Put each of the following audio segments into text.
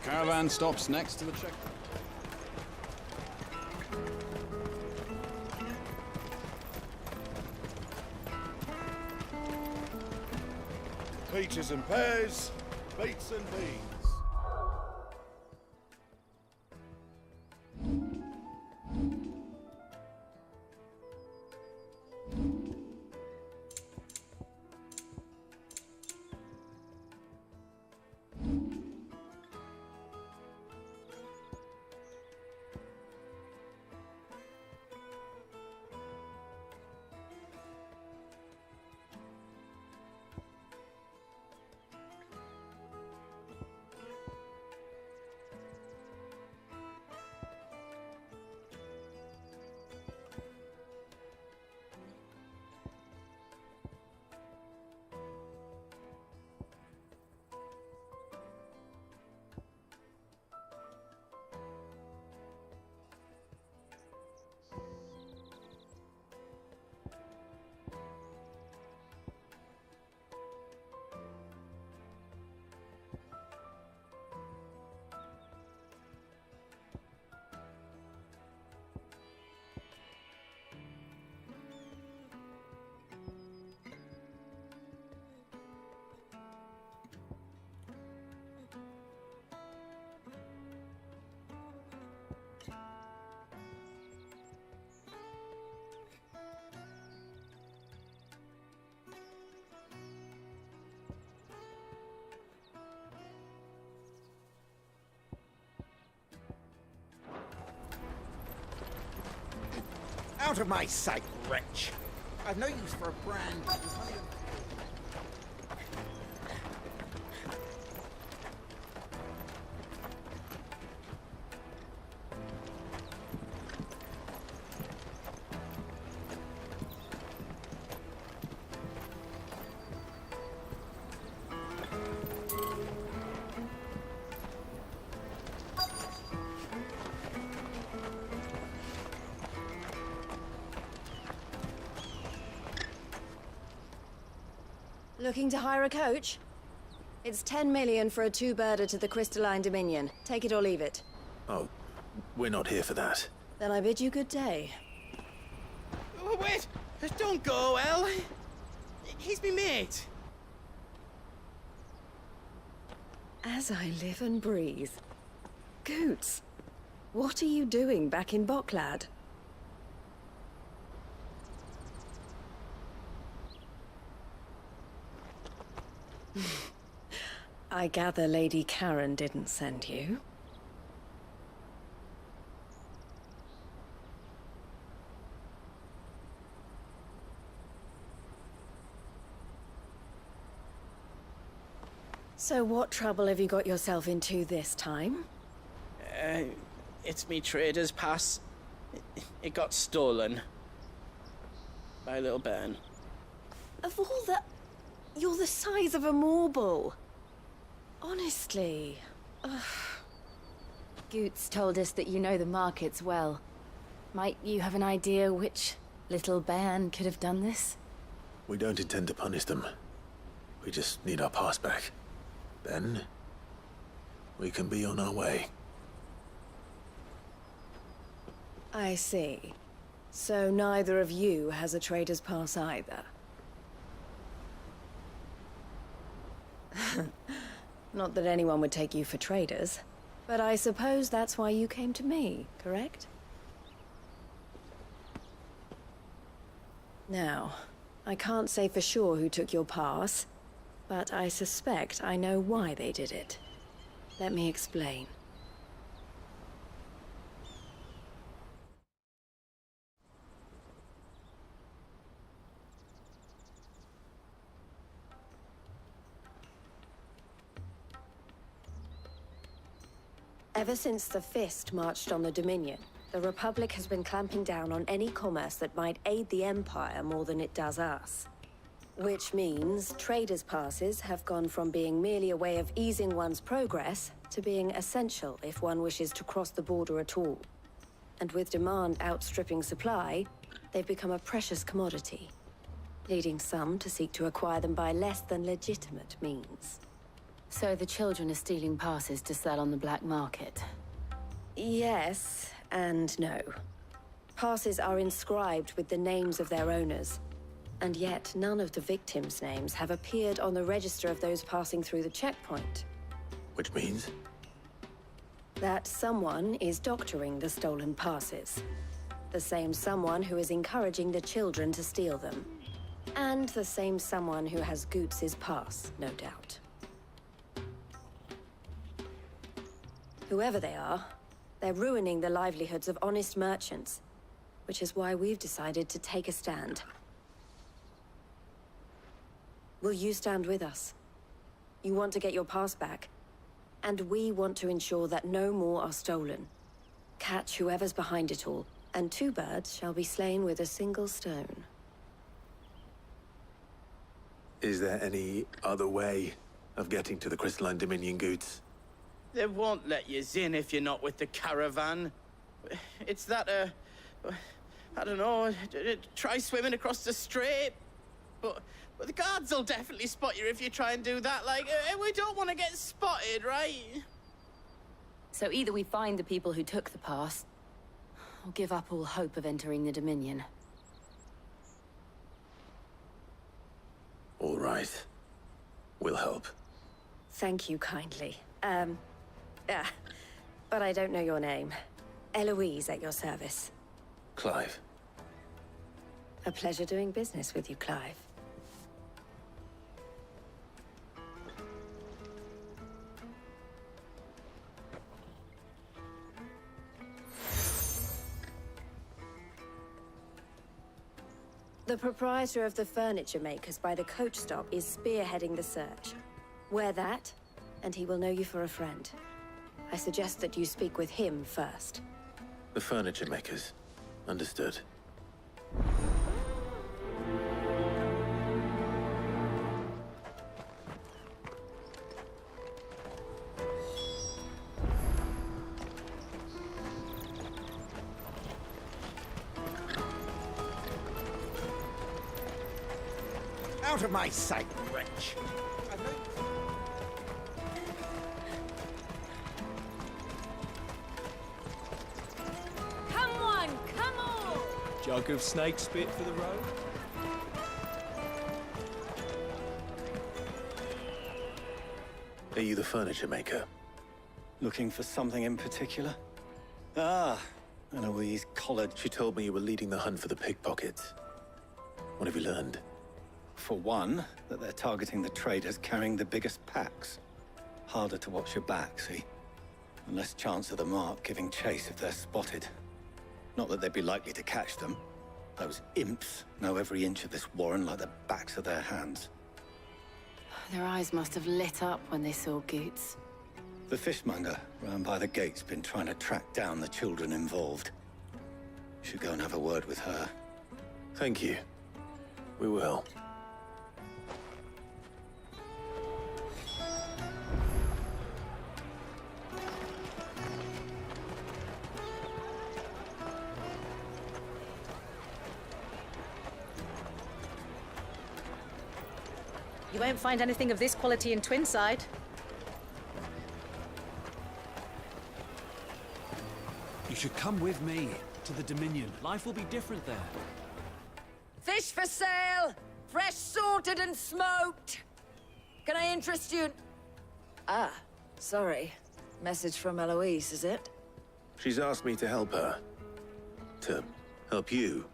Caravan stops next to the check. Peaches and pears, beets and beans. Out of my sight, wretch! I've no use for a brand. Looking to hire a coach? It's 10 million for a two-birder to the Crystalline Dominion. Take it or leave it. Oh, we're not here for that. Then I bid you good day. Oh, wait! Don't go, El! He's me mate! As I live and breathe. Goots, what are you doing back in Bocklad? I gather Lady Karen didn't send you. So what trouble have you got yourself into this time? It's me trader's pass. It got stolen. By little Ben. Of all the... You're the size of a marble. Honestly. Ugh. Goots told us that you know the markets well. Might you have an idea which little bairn could have done this? We don't intend to punish them. We just need our pass back. Then, we can be on our way. I see. So neither of you has a trader's pass either. Not that anyone would take you for traders, but I suppose that's why you came to me, correct? Now, I can't say for sure who took your pass, but I suspect I know why they did it. Let me explain. Ever since the Fist marched on the Dominion, the Republic has been clamping down on any commerce that might aid the Empire more than it does us. Which means traders' passes have gone from being merely a way of easing one's progress to being essential if one wishes to cross the border at all. And with demand outstripping supply, they've become a precious commodity, leading some to seek to acquire them by less than legitimate means. So the children are stealing passes to sell on the black market. Yes and no. Passes are inscribed with the names of their owners, and yet none of the victims' names have appeared on the register of those passing through the checkpoint. Which means? That someone is doctoring the stolen passes. The same someone who is encouraging the children to steal them. And the same someone who has Goots's pass, no doubt. Whoever they are, they're ruining the livelihoods of honest merchants, which is why we've decided to take a stand. Will you stand with us? You want to get your pass back, and we want to ensure that no more are stolen. Catch whoever's behind it all, and two birds shall be slain with a single stone. Is there any other way of getting to the Crystalline Dominion, Goots? They won't let you in if you're not with the caravan. It's that, I don't know, try swimming across the strait. But the guards will definitely spot you if you try and do that. Like, we don't want to get spotted, right? So either we find the people who took the pass, or give up all hope of entering the Dominion. All right. We'll help. Thank you kindly. But I don't know your name. Eloise at your service. Clive. A pleasure doing business with you, Clive. The proprietor of the furniture makers by the coach stop is spearheading the search. Wear that, and he will know you for a friend. I suggest that you speak with him first. The furniture makers. Understood. Out of my sight, wretch! I've no... Come on, come on! Jug of snake spit for the road? Are you the furniture maker? Looking for something in particular? Ah, Eloise collared. She told me you were leading the hunt for the pickpockets. What have you learned? For one, that they're targeting the traders carrying the biggest packs. Harder to watch your back, see? And less chance of the mark giving chase if they're spotted. Not that they'd be likely to catch them. Those imps know every inch of this warren like the backs of their hands. Their eyes must have lit up when they saw Goots. The fishmonger round by the gate's been trying to track down the children involved. Should go and have a word with her. Thank you. We will. You won't find anything of this quality in Twinside. You should come with me to the Dominion. Life will be different there. Fish for sale! Fresh sorted and smoked! Can I interest you? Ah, sorry. Message from Eloise, is it? She's asked me to help her. To help you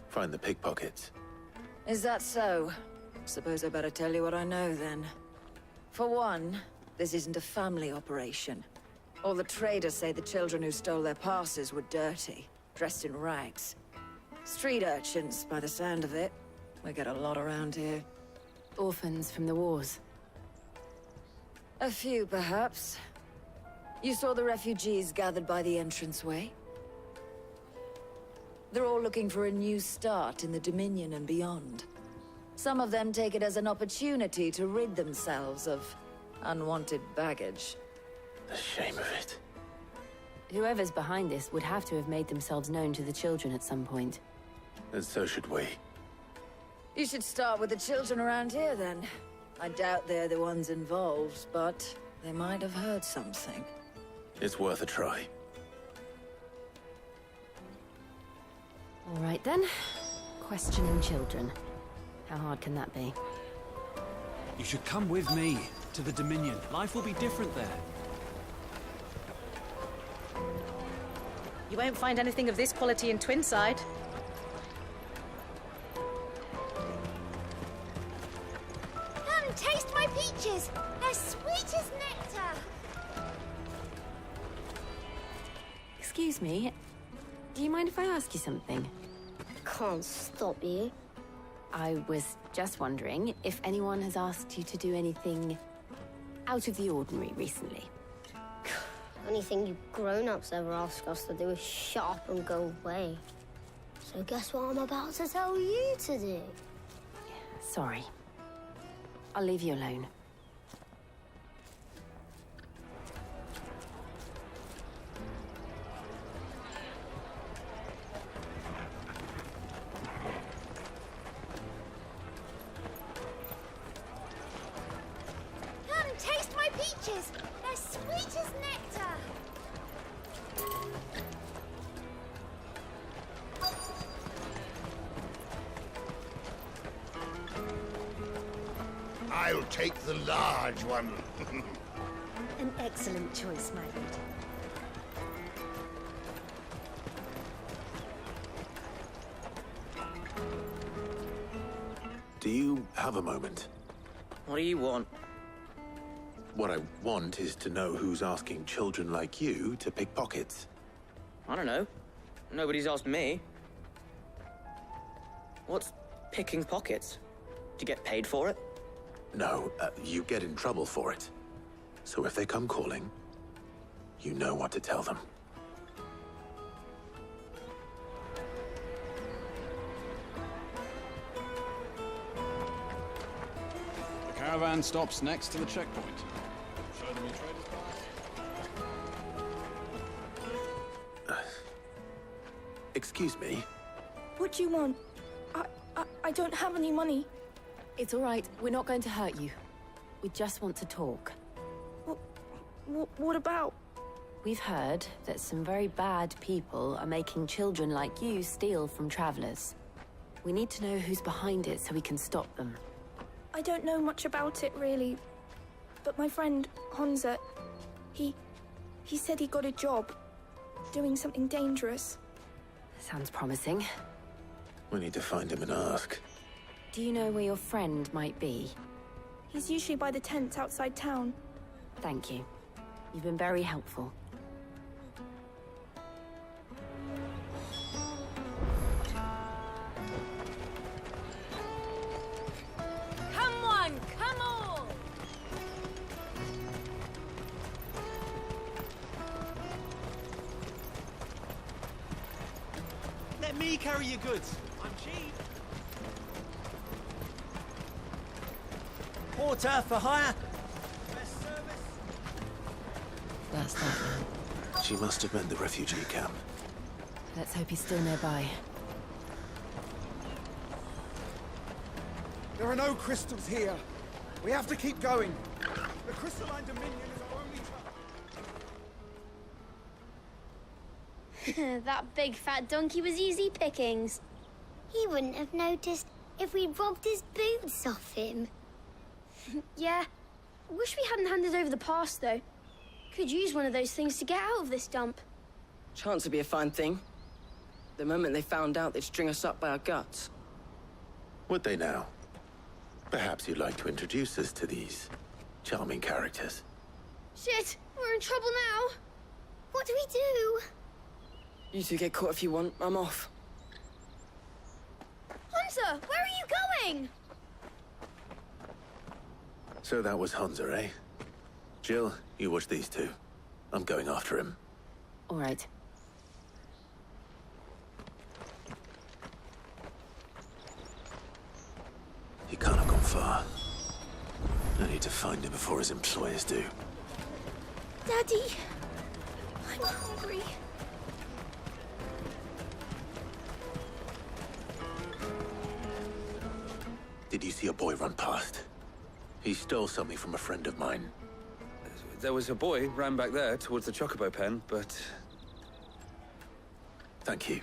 find the pickpockets. Is that so? Suppose I better tell you what I know, then. For one, this isn't a family operation. All the traders say the children who stole their passes were dirty, dressed in rags. Street urchins, by the sound of it. We get a lot around here. Orphans from the wars. A few, perhaps. You saw the refugees gathered by the entranceway? They're all looking for a new start in the Dominion and beyond. Some of them take it as an opportunity to rid themselves of unwanted baggage. The shame of it. Whoever's behind this would have to have made themselves known to the children at some point. And so should we. You should start with the children around here, then. I doubt they're the ones involved, but they might have heard something. It's worth a try. All right then. Questioning children. How hard can that be? You should come with me to the Dominion. Life will be different there. You won't find anything of this quality in Twinside. Come, taste my peaches! They're sweet as nectar! Excuse me. Do you mind if I ask you something? Can't stop you. I was just wondering if anyone has asked you to do anything out of the ordinary recently. Anything you grown-ups ever ask us to do is shut up and go away. So guess what I'm about to tell you to do? Sorry. I'll leave you alone. Come, taste my peaches! They're sweet as nectar! I'll take the large one. An excellent choice, my lord. Do you have a moment? What do you want? What I want is to know who's asking children like you to pick pockets. I don't know. Nobody's asked me. What's picking pockets? Do you get paid for it? No, you get in trouble for it. So if they come calling, you know what to tell them. The caravan stops next to the checkpoint. Show them your trader's pass. Excuse me? What do you want? I don't have any money. It's all right. We're not going to hurt you. We just want to talk. What about? We've heard that some very bad people are making children like you steal from travelers. We need to know who's behind it so we can stop them. I don't know much about it, really. But my friend, Honza, he said he got a job doing something dangerous. Sounds promising. We need to find him and ask. Do you know where your friend might be? He's usually by the tents outside town. Thank you. You've been very helpful. Come on, come on! Let me carry your goods. I'm cheap. Porter for hire. Best service. That's that man. She must have meant the refugee camp. Let's hope he's still nearby. There are no crystals here. We have to keep going. The crystalline dominion is our only chance. That big fat donkey was easy pickings. He wouldn't have noticed if we robbed his boots off him. Yeah. Wish we hadn't handed over the pass, though. Could use one of those things to get out of this dump. Chance would be a fine thing. The moment they found out, they'd string us up by our guts. Would they now? Perhaps you'd like to introduce us to these charming characters. Shit, we're in trouble now. What do we do? You two get caught if you want. I'm off. Hunter, where are you going? So that was Hunter, eh? Jill, you watch these two. I'm going after him. All right. He can't have gone far. I need to find him before his employers do. Daddy, I'm hungry. Did you see a boy run past? He stole something from a friend of mine. There was a boy ran back there towards the Chocobo pen, but... Thank you.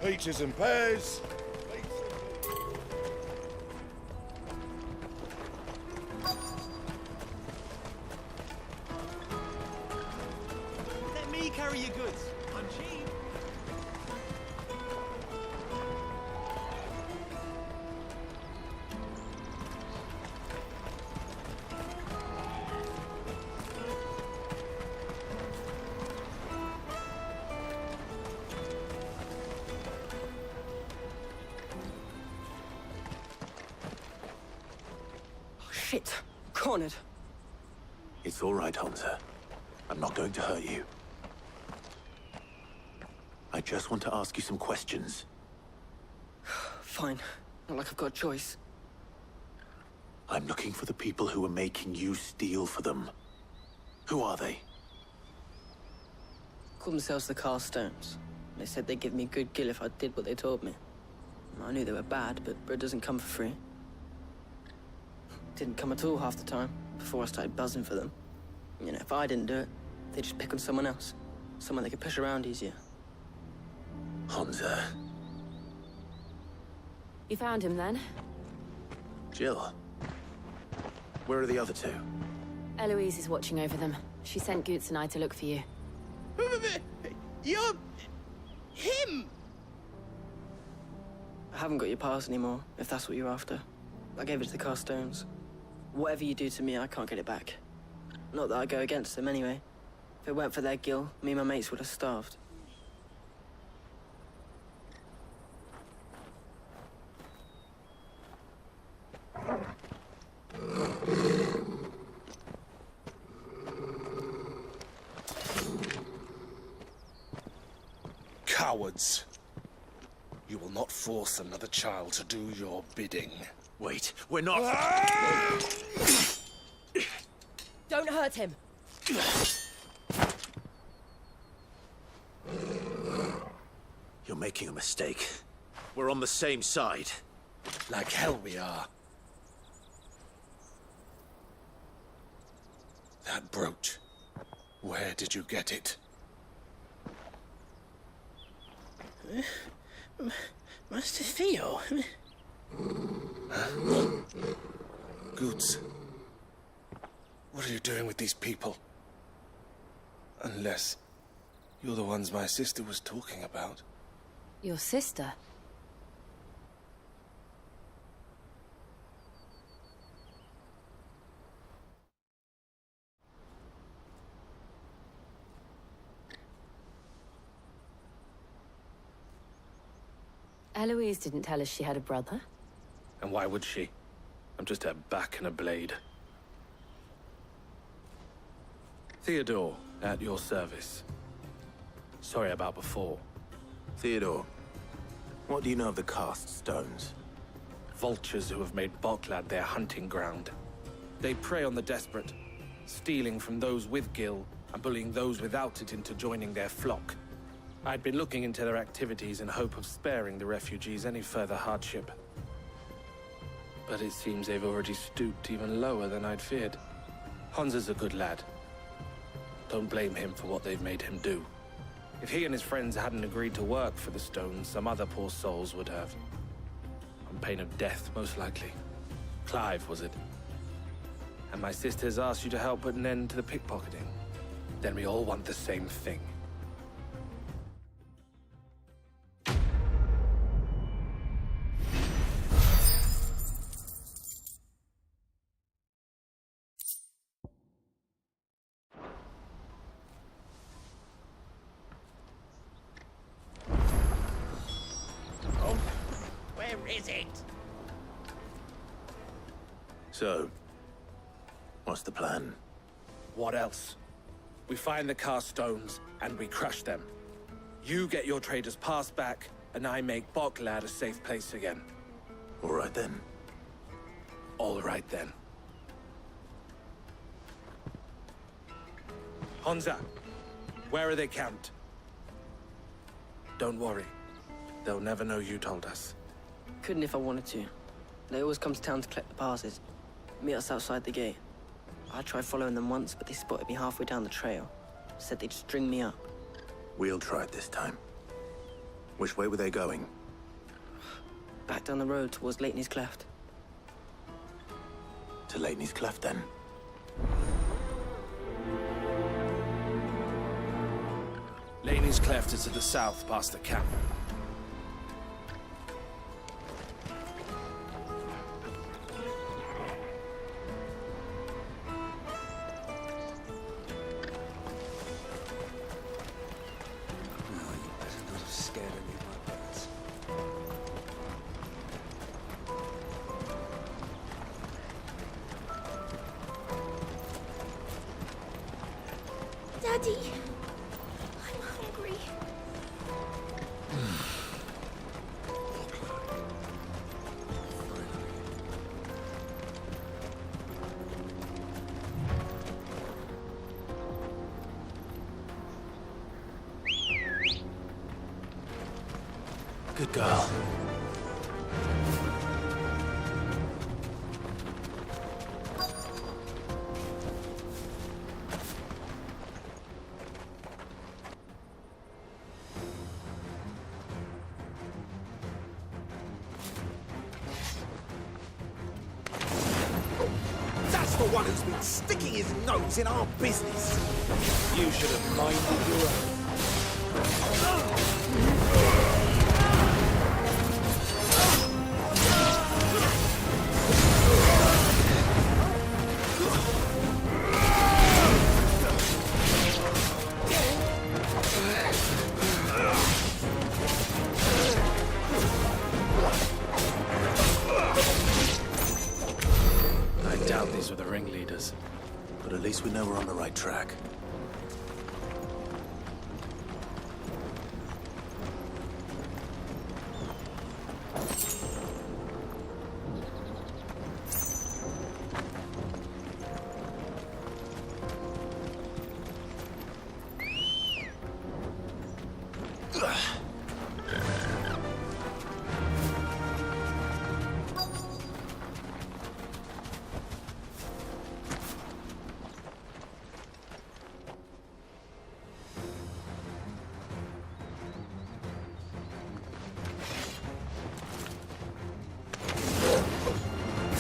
Peaches and pears. Let me carry your goods. I'm cheap. Shit. Cornered. It's all right, Hansa. I'm not going to hurt you. I just want to ask you some questions. Fine. Not like I've got a choice. I'm looking for the people who are making you steal for them. Who are they? Call themselves the Carstones. They said they'd give me a good gill if I did what they told me. I knew they were bad, but bread doesn't come for free. Didn't come at all half the time, before I started buzzing for them. You know, if I didn't do it, they'd just pick on someone else. Someone they could push around easier. Hansa. You found him then? Jill. Where are the other two? Eloise is watching over them. She sent Goots and I to look for you. You're... him! I haven't got your pass anymore, if that's what you're after. I gave it to the Carstones. Whatever you do to me, I can't get it back. Not that I go against them anyway. If it weren't for their gill, me and my mates would have starved. Cowards. You will not force another child to do your bidding. Wait, we're not... Don't hurt him! You're making a mistake. We're on the same side. Like hell we are. That brooch. Where did you get it? Master Theo? Goots. What are you doing with these people? Unless you're the ones my sister was talking about. Your sister? Eloise didn't tell us she had a brother. And why would she? I'm just her back and a blade. Theodore, at your service. Sorry about before. Theodore, what do you know of the Cast Stones? Vultures who have made Boklad their hunting ground. They prey on the desperate, stealing from those with gil and bullying those without it into joining their flock. I'd been looking into their activities in hope of sparing the refugees any further hardship. But it seems they've already stooped even lower than I'd feared. Hansa's a good lad. Don't blame him for what they've made him do. If he and his friends hadn't agreed to work for the Stones, some other poor souls would have. On pain of death, most likely. Clive, was it? And my sisters asked you to help put an end to the pickpocketing. Then we all want the same thing. Is it? So, what's the plan? What else? We find the Cast Stones, and we crush them. You get your trader's pass back, and I make Boklad a safe place again. All right then. All right, then. Honza, where are they camped? Don't worry. They'll never know you told us. Couldn't if I wanted to. They always come to town to collect the passes. Meet us outside the gate. I tried following them once, but they spotted me halfway down the trail. Said they'd string me up. We'll try it this time. Which way were they going? Back down the road towards Leighton's Cleft. To Leighton's Cleft, then. Laney's Cleft is to the south, past the camp. Daddy, I'm hungry. Good girl. That's the one who's been sticking his nose in our business. You should have minded your own. I doubt these were the ringleaders. But at least we know we're on the right track.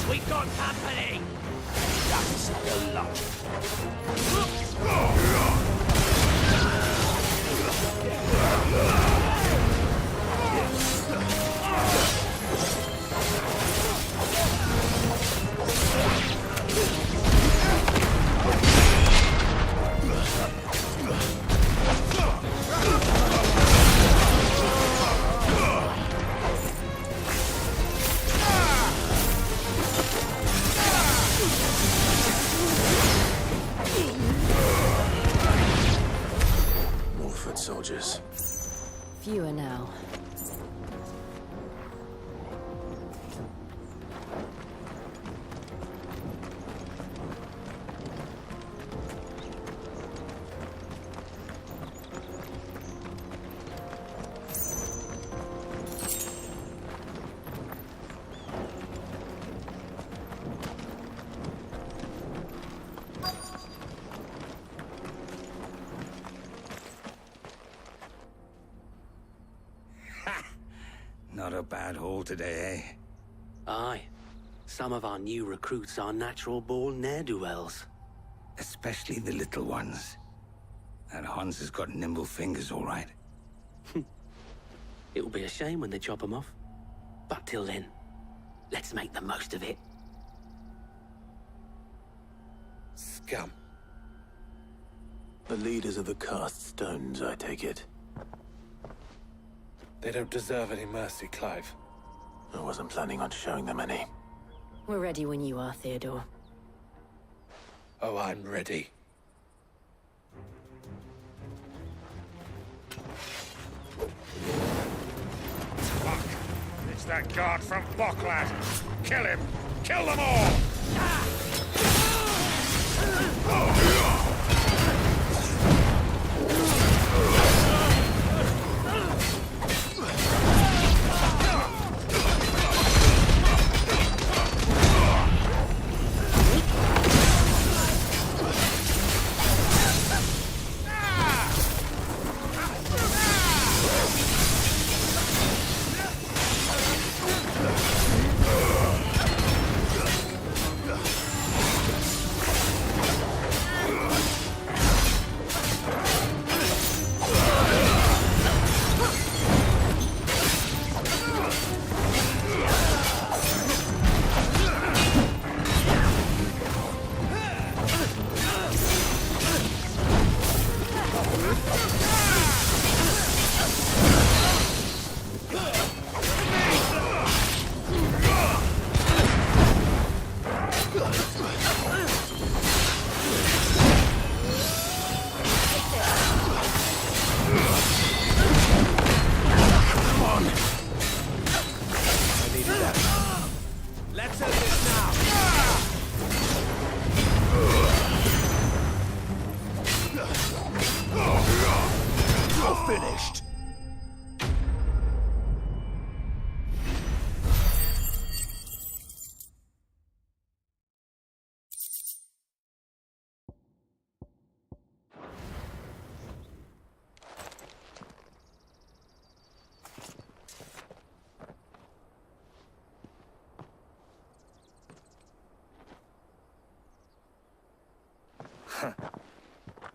We got company! That's the luck. More foot soldiers. Fewer now. Not a bad haul today, eh? Aye. Some of our new recruits are natural-born ne'er-do-wells. Especially the little ones. That Hans has got nimble fingers, all right. It'll be a shame when they chop them off. But till then, let's make the most of it. Scum. The leaders of the cast stones, I take it. They don't deserve any mercy, Clive. I wasn't planning on showing them any. We're ready when you are, Theodore. Oh, I'm ready. Fuck! Let's It's that guard from Boklad. Kill him! Kill them all!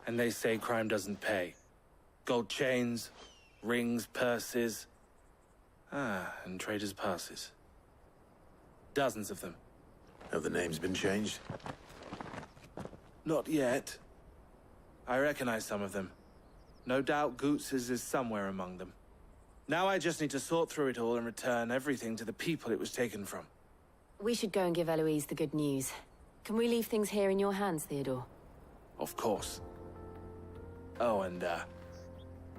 And they say crime doesn't pay. Gold chains, rings, purses. And traders' passes. Dozens of them. Have the names been changed? Not yet. I recognize some of them. No doubt Goots's is somewhere among them. Now I just need to sort through it all and return everything to the people it was taken from. We should go and give Eloise the good news. Can we leave things here in your hands, Theodore? Of course. Oh, and,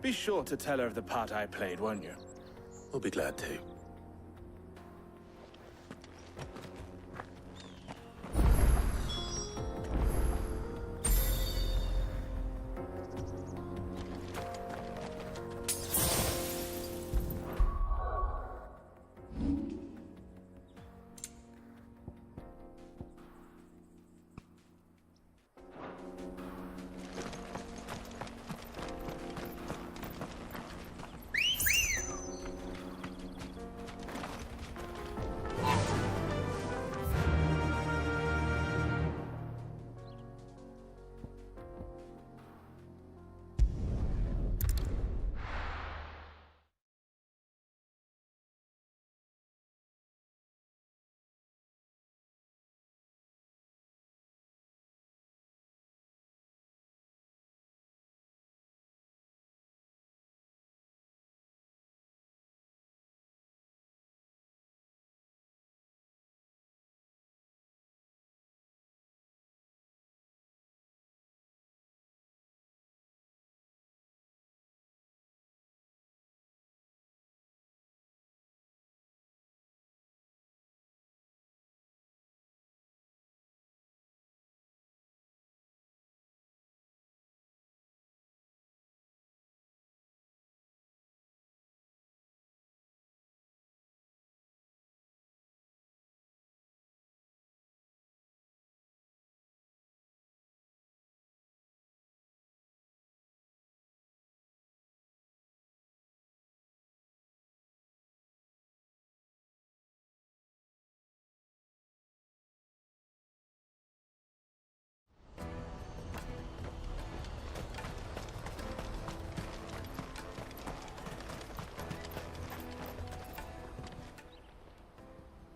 be sure to tell her of the part I played, won't you? We'll be glad to.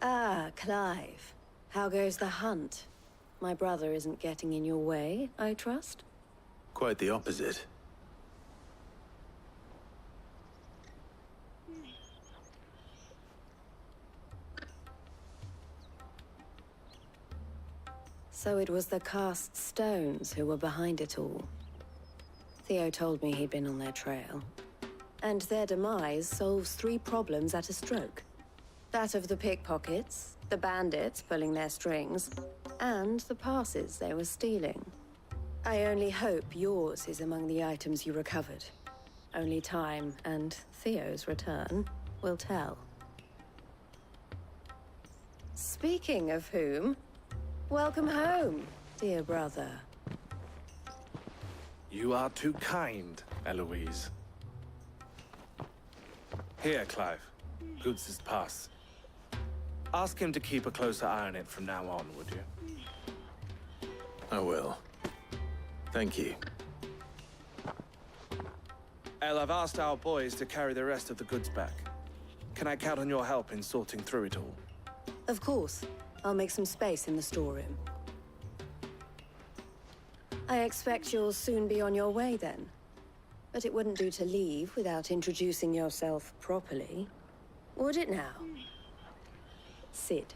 Ah, Clive. How goes the hunt? My brother isn't getting in your way, I trust? Quite the opposite. So it was the cast stones who were behind it all. Theo told me he'd been on their trail. And their demise solves 3 problems at a stroke. That of the pickpockets, the bandits pulling their strings, and the passes they were stealing. I only hope yours is among the items you recovered. Only time and Theo's return will tell. Speaking of whom, welcome home, dear brother. You are too kind, Eloise. Here, Clive. Goods' pass. Ask him to keep a closer eye on it from now on, would you? I will. Thank you. El, I've asked our boys to carry the rest of the goods back. Can I count on your help in sorting through it all? Of course. I'll make some space in the storeroom. I expect you'll soon be on your way then. But it wouldn't do to leave without introducing yourself properly. Would it now? Sid.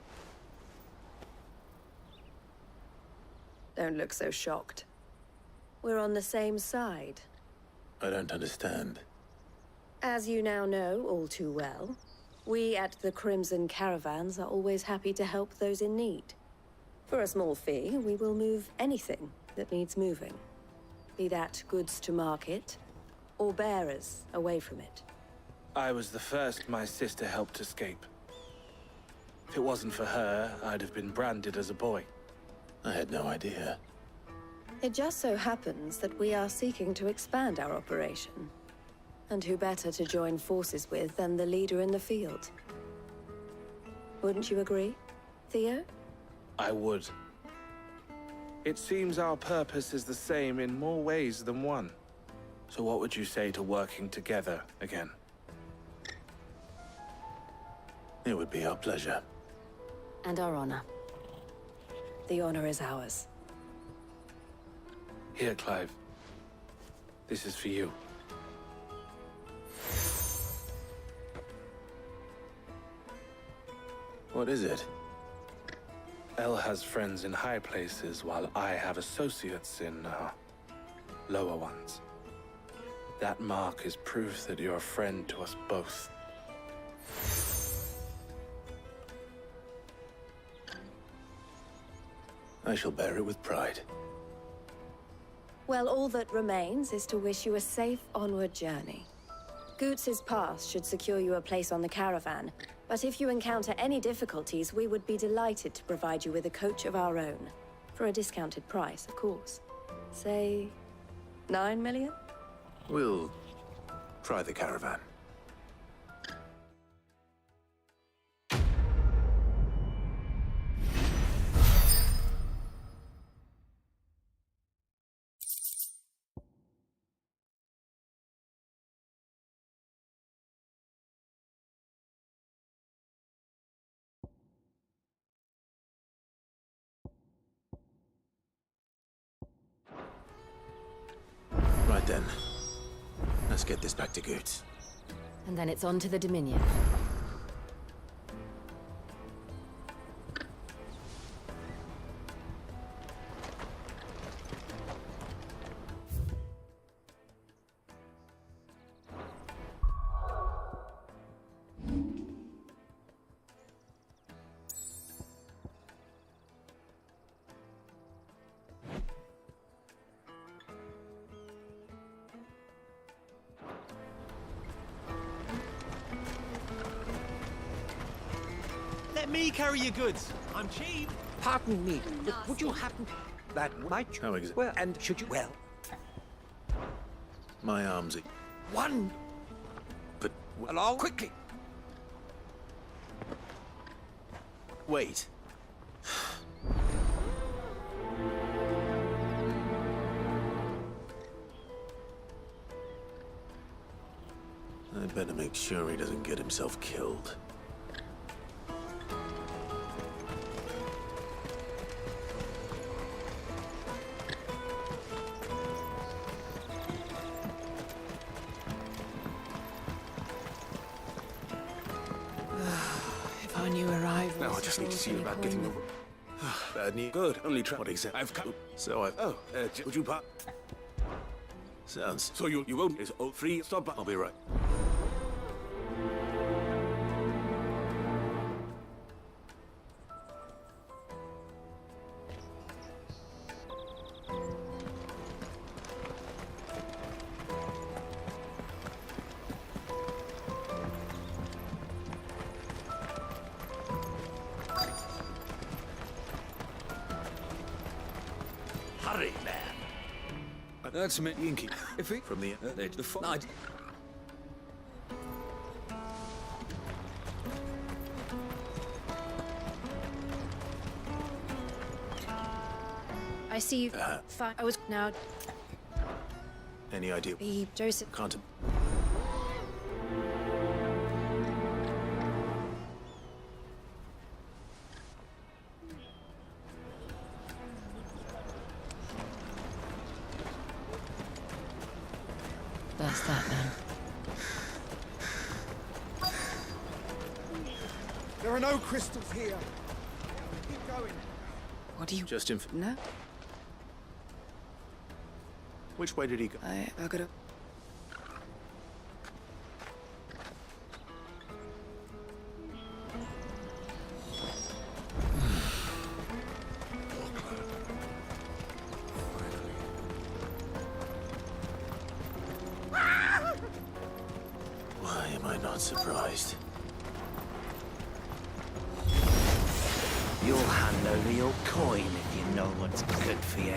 Don't look so shocked. We're on the same side. I don't understand. As you now know all too well, we at the Crimson Caravans are always happy to help those in need. For a small fee, we will move anything that needs moving. Be that goods to market, or bearers away from it. I was the first my sister helped escape. If it wasn't for her, I'd have been branded as a boy. I had no idea. It just so happens that we are seeking to expand our operation. And who better to join forces with than the leader in the field? Wouldn't you agree, Theo? I would. It seems our purpose is the same in more ways than one. So what would you say to working together again? It would be our pleasure. And our honor. The honor is ours. Here, Clive. This is for you. What is it? El has friends in high places, while I have associates in, lower ones. That mark is proof that you're a friend to us both. I shall bear it with pride. Well, all that remains is to wish you a safe onward journey. Goots' pass should secure you a place on the caravan, but if you encounter any difficulties, we would be delighted to provide you with a coach of our own. For a discounted price, of course. Say, 9 million? We'll try the caravan. Right then. Let's get this back to Goots. And then it's on to the Dominion. Let me carry your goods. I'm cheap. Pardon me, but would you happen... That might... How exactly? Well, and should you... Well... My arms are... One... But... Along quickly. Wait. I better make sure he doesn't get himself killed. If I knew arrival... Now I just need to see you about getting the... Bad news. Good. Only try. What exactly? I've come. So I... Oh, would you part? Sounds... So you won't... Is all free? Stop by. I'll be right. Hurry, man. That's me, Yinky. If he From the I see you. Fine. I was now. Any idea? Be Joseph. Can't. That's that then. There are no crystals here. Keep going. What do you... Just inf... No. Which way did he go? I gotta... Why am I not surprised? You'll hand over your coin if you know what's good for you.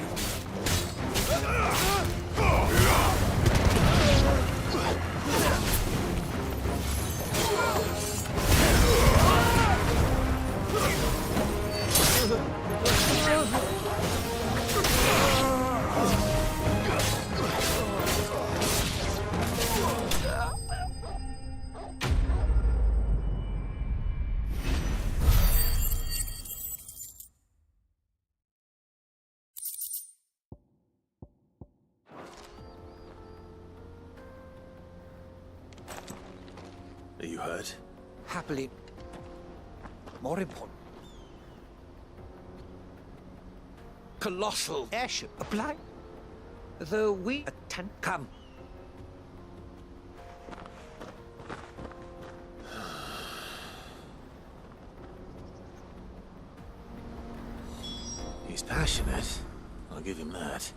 Are you hurt? Happily. More important. Colossal airship apply. Though we attend come. He's passionate. I'll give him that.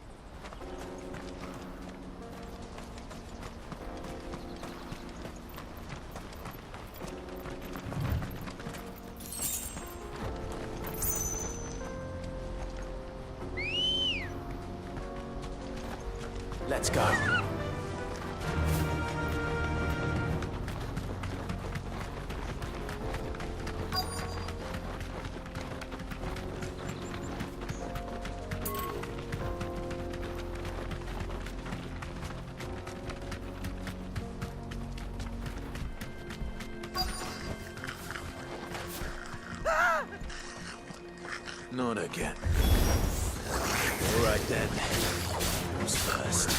Let's go. Not again. All right then. Who's first?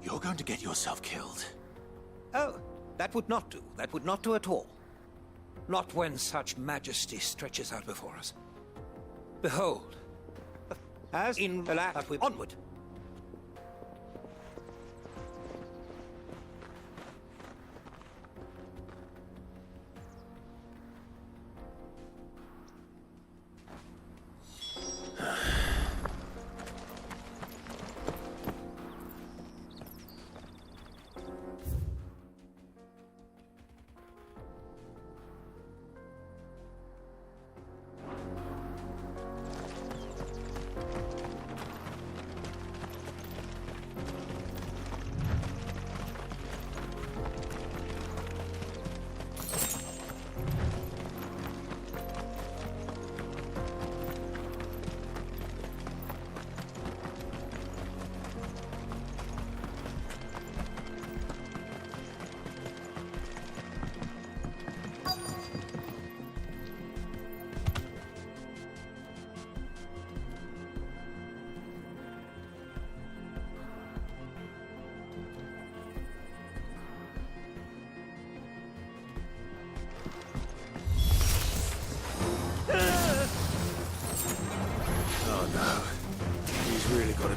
You're going to get yourself killed. Oh, that would not do. That would not do at all. Not when such majesty stretches out before us. Behold, as in the last, we onward.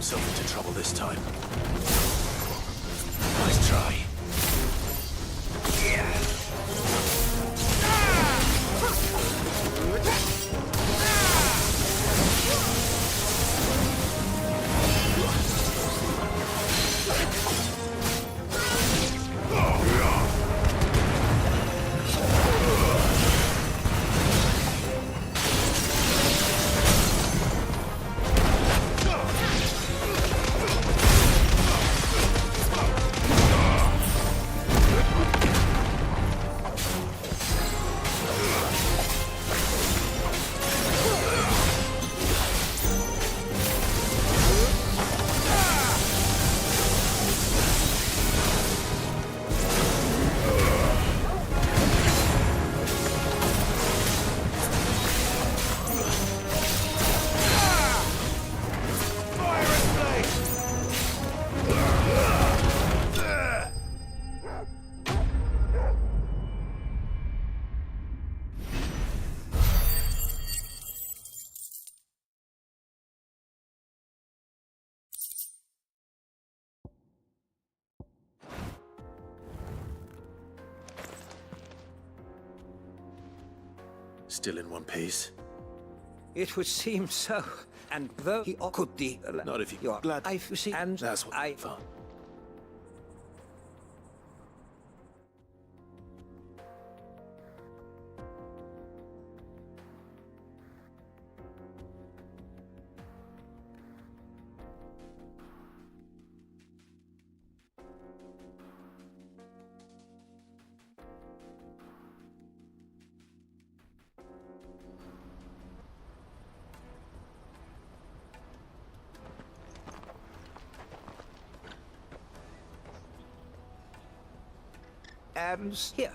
himself into trouble this time. Nice try. Still in one piece? It would seem so. And though he could the... Not if you are glad I see, and that's what I... thought. Adams here.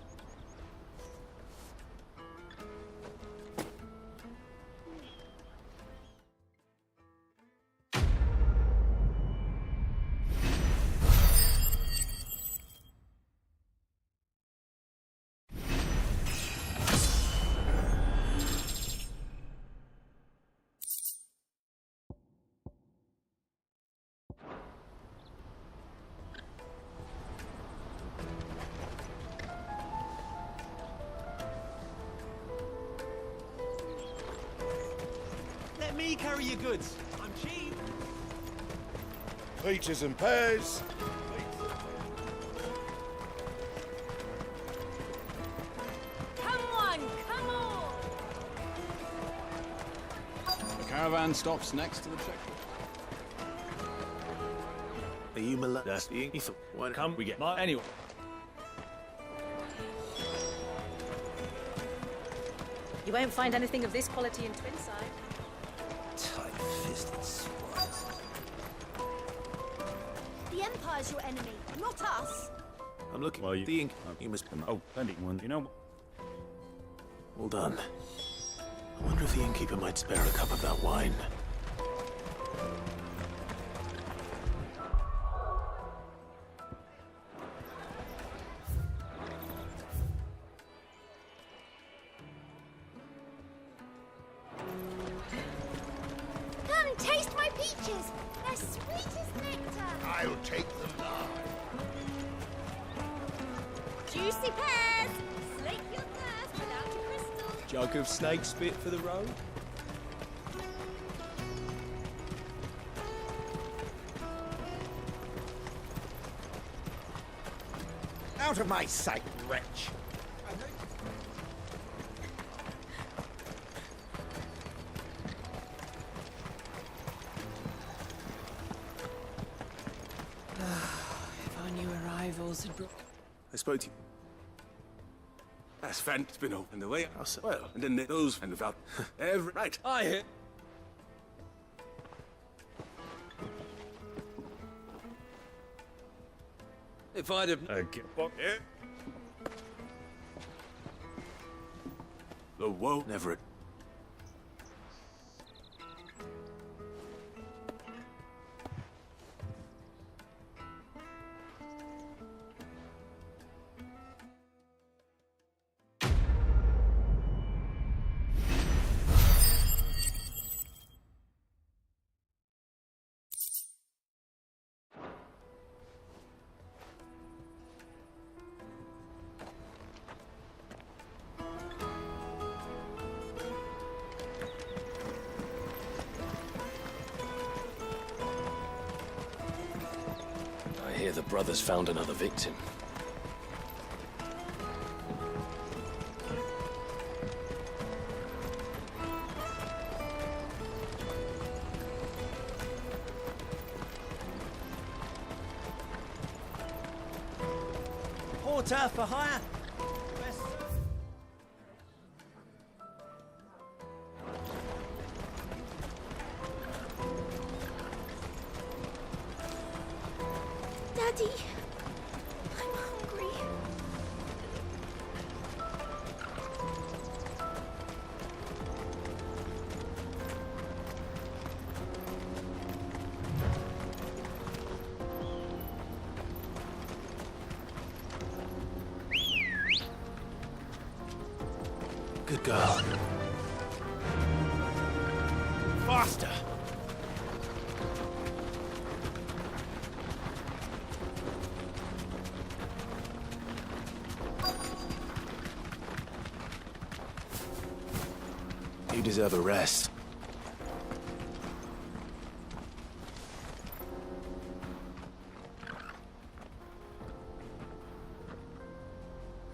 Let me carry your goods. I'm cheap. Peaches and pears. Come on, come on! The caravan stops next to the checkpoint. Are you That's Ethan. Why Come, we get my... Anyway. You won't find anything of this quality in Twinside. Tight-fisted swines. The Empire's your enemy, not us. I'm looking. Well, the ink. You must. Oh, plenty one. You know. Well done. I wonder if the innkeeper might spare a cup of that wine. Come, taste my peaches. They're sweet as nectar. I'll take them now. Juicy pears. Slake your thirst without a crystal. Jug of snake spit for the road. Out of my sight, wretch. If our new arrivals had brought... I spoke to you. That's fan. It's been open the way. I said, well, and then those and about every night. I hit. If I'd have... Yeah. The woe never. hear the brothers found another victim. Porter for hire. Daddy, I'm hungry. Good girl. Faster! You deserve a rest.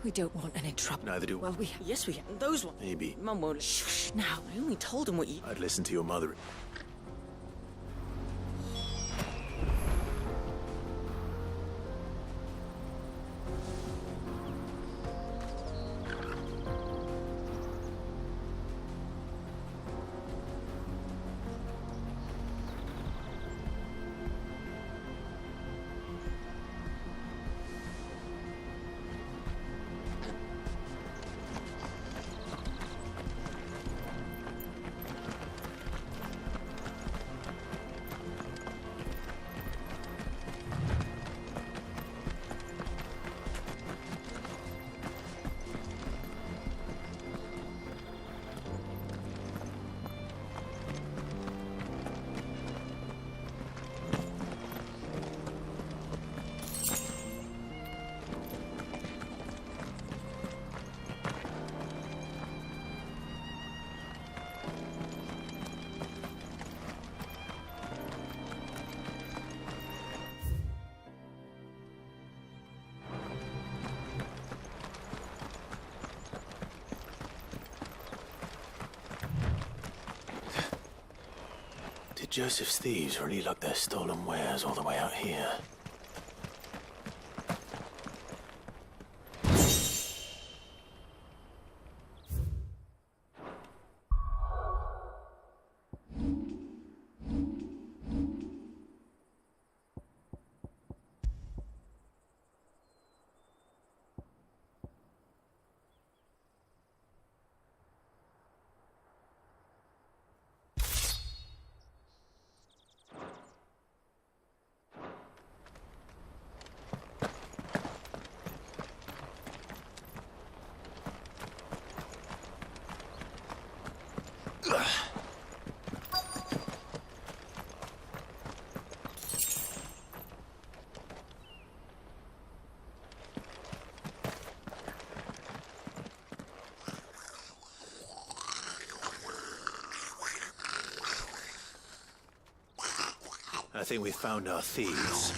We don't want any trouble. Neither do Well, we... Yes, we can. Those ones. Maybe. Mum won't. Shh, now. I only told him what you... I'd listen to your mother. Did Joseph's thieves really lug their stolen wares all the way out here? I think we've found our thieves.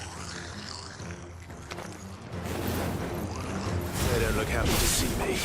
They don't look happy to see me.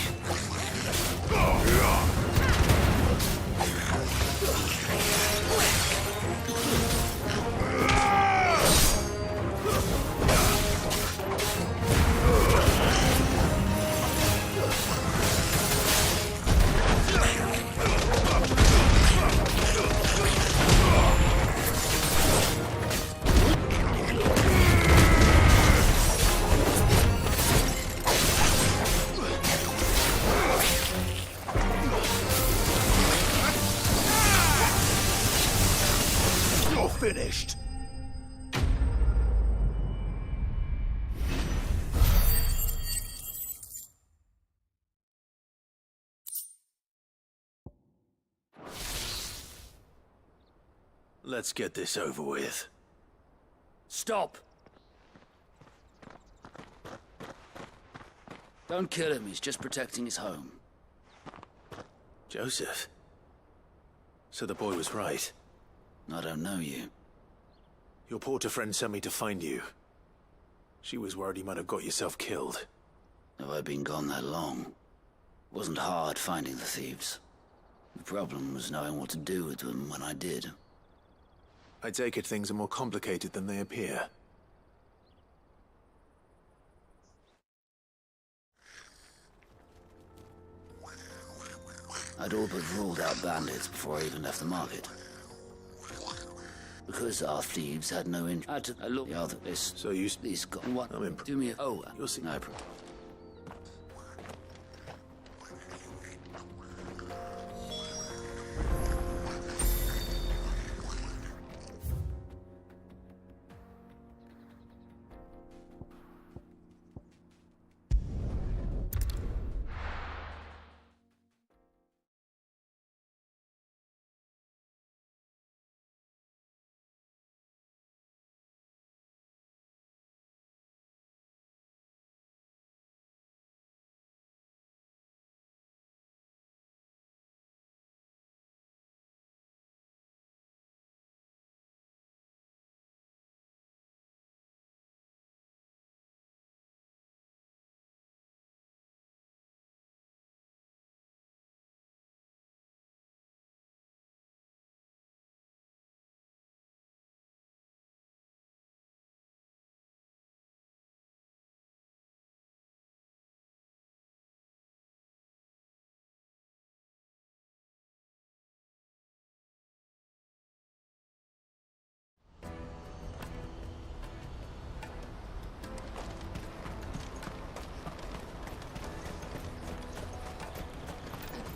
Finished. Let's get this over with. Stop! Don't kill him, he's just protecting his home. Joseph? So the boy was right. I don't know you. Your porter friend sent me to find you. She was worried you might have got yourself killed. Have I been gone that long? It wasn't hard finding the thieves. The problem was knowing what to do with them when I did. I take it things are more complicated than they appear. I'd all but ruled out bandits before I even left the market. Because our thieves had no interest. I looked the other this. So you... These gone what? I'm impressed. Do me a... Oh, you'll see. No problem.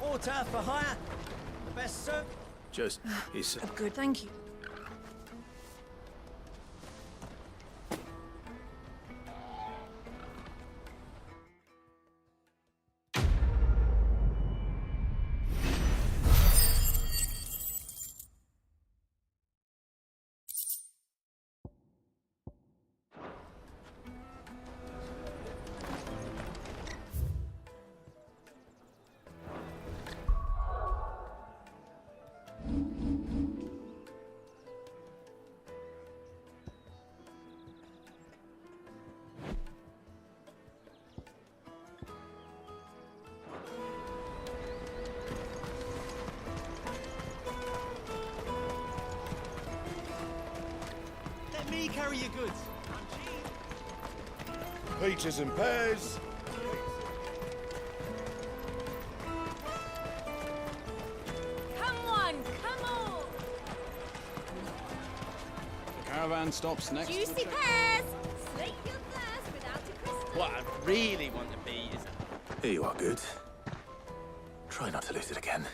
Water for hire. The best served. Just... he's... Good, thank you. Let me carry your goods. Peaches and pears. Come on, come on! The caravan stops next to the Juicy checkpoint. pears! Slake your thirst without a crystal. What I really want to be is... Here you are, good. Try not to lose it again.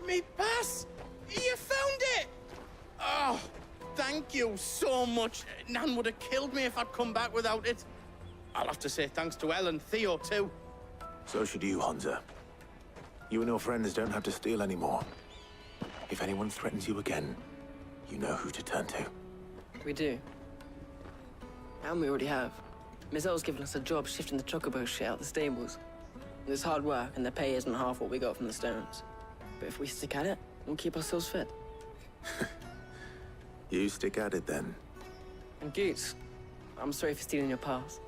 Me pass! You found it! Oh, thank you so much. Nan would have killed me if I'd come back without it. I'll have to say thanks to Elle and Theo, too. So should you, Hansa. You and your friends don't have to steal anymore. If anyone threatens you again, you know who to turn to. We do. And we already have. Miss L's given us a job shifting the chocobo shit out the stables. It's hard work, and the pay isn't half what we got from the Stones. But if we stick at it, we'll keep ourselves fit. You stick at it, then. And Goots, I'm sorry for stealing your pass.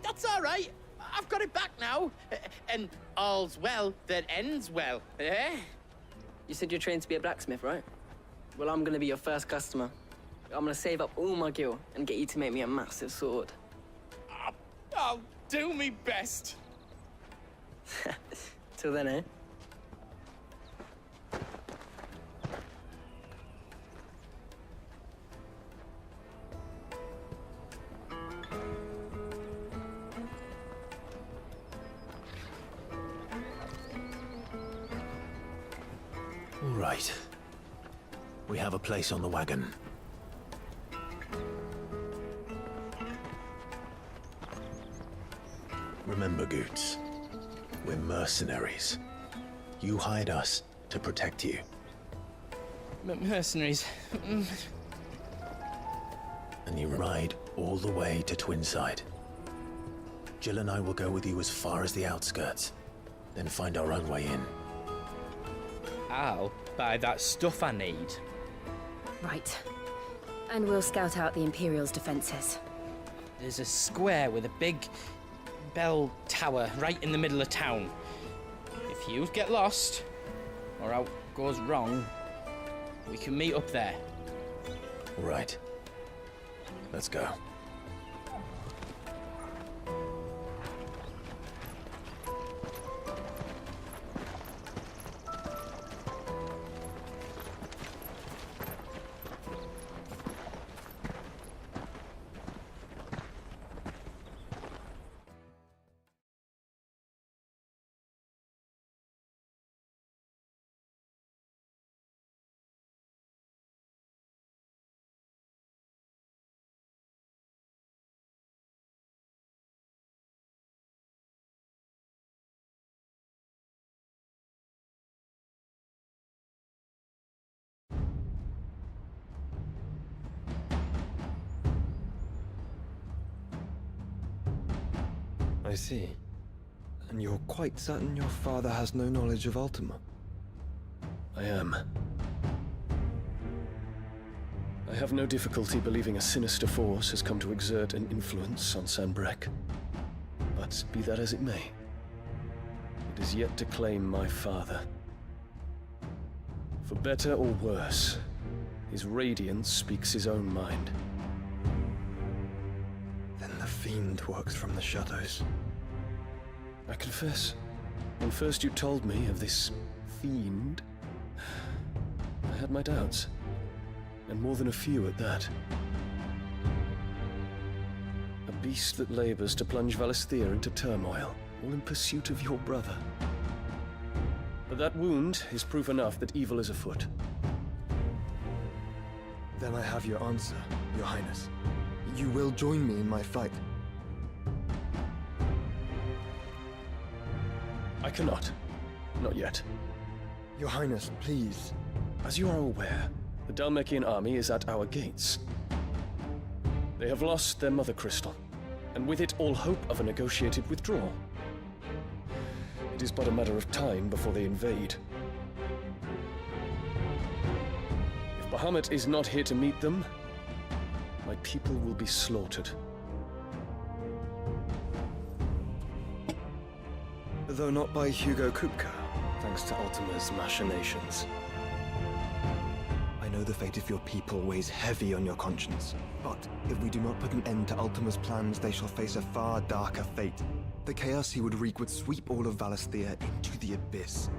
That's all right. I've got it back now. And all's well that ends well, eh? You said you're trained to be a blacksmith, right? Well, I'm gonna be your first customer. I'm gonna save up all my gil and get you to make me a massive sword. I'll do me best. Till then, eh? All right. We have a place on the wagon. Remember, Goots, we're mercenaries. You hired us to protect you. Mercenaries. And you ride all the way to Twinside. Jill and I will go with you as far as the outskirts, then find our own way in. I'll buy that stuff I need. Right. And we'll scout out the Imperial's defenses. There's a square with a big bell tower right in the middle of town. If you get lost, or out goes wrong, we can meet up there. Right. Let's go. I see. And you're quite certain your father has no knowledge of Ultima? I am. I have no difficulty believing a sinister force has come to exert an influence on Sanbreque. But be that as it may, it is yet to claim my father. For better or worse, his radiance speaks his own mind. Then the Fiend works from the shadows. I confess, when first you told me of this Fiend, I had my doubts. And more than a few at that. A beast that labors to plunge Valisthea into turmoil, all in pursuit of your brother. But that wound is proof enough that evil is afoot. Then I have your answer, Your Highness. You will join me in my fight. I cannot. Not yet. Your Highness, please. As you are aware, the Dhalmekian army is at our gates. They have lost their mother crystal, and with it all hope of a negotiated withdrawal. It is but a matter of time before they invade. If Bahamut is not here to meet them, my people will be slaughtered. Though not by Hugo Kupka, thanks to Ultima's machinations. I know the fate of your people weighs heavy on your conscience, but if we do not put an end to Ultima's plans, they shall face a far darker fate. The chaos he would wreak would sweep all of Valisthea into the abyss.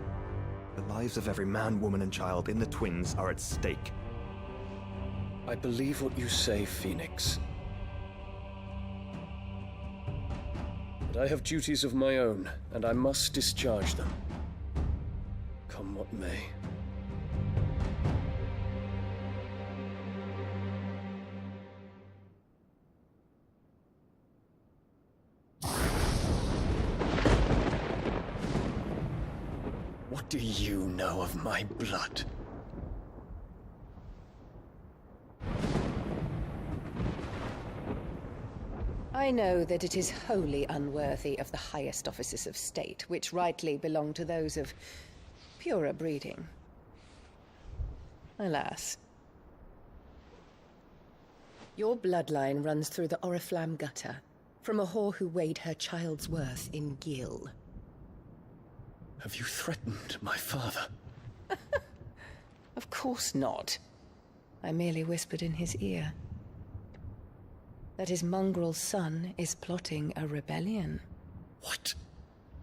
The lives of every man, woman, and child in the Twins are at stake. I believe what you say, Phoenix. But I have duties of my own, and I must discharge them. Come what may. What do you know of my blood? I know that it is wholly unworthy of the highest offices of state, which rightly belong to those of purer breeding. Alas. Your bloodline runs through the Oriflamme gutter, from a whore who weighed her child's worth in gil. Have you threatened my father? Of course not. I merely whispered in his ear that his mongrel son is plotting a rebellion. What?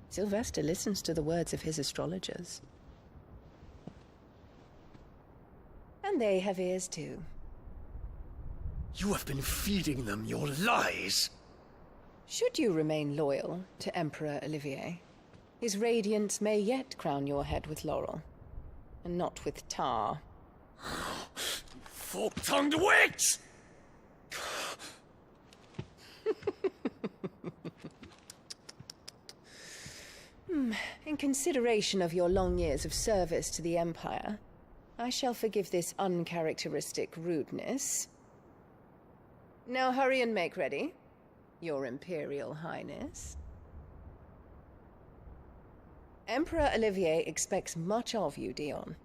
Sylvester listens to the words of his astrologers. And they have ears too. You have been feeding them your lies! Should you remain loyal to Emperor Olivier, his radiance may yet crown your head with laurel, and not with tar. Fork-tongued witch! In consideration of your long years of service to the Empire, I shall forgive this uncharacteristic rudeness. Now hurry and make ready, Your Imperial Highness. Emperor Olivier expects much of you, Dion.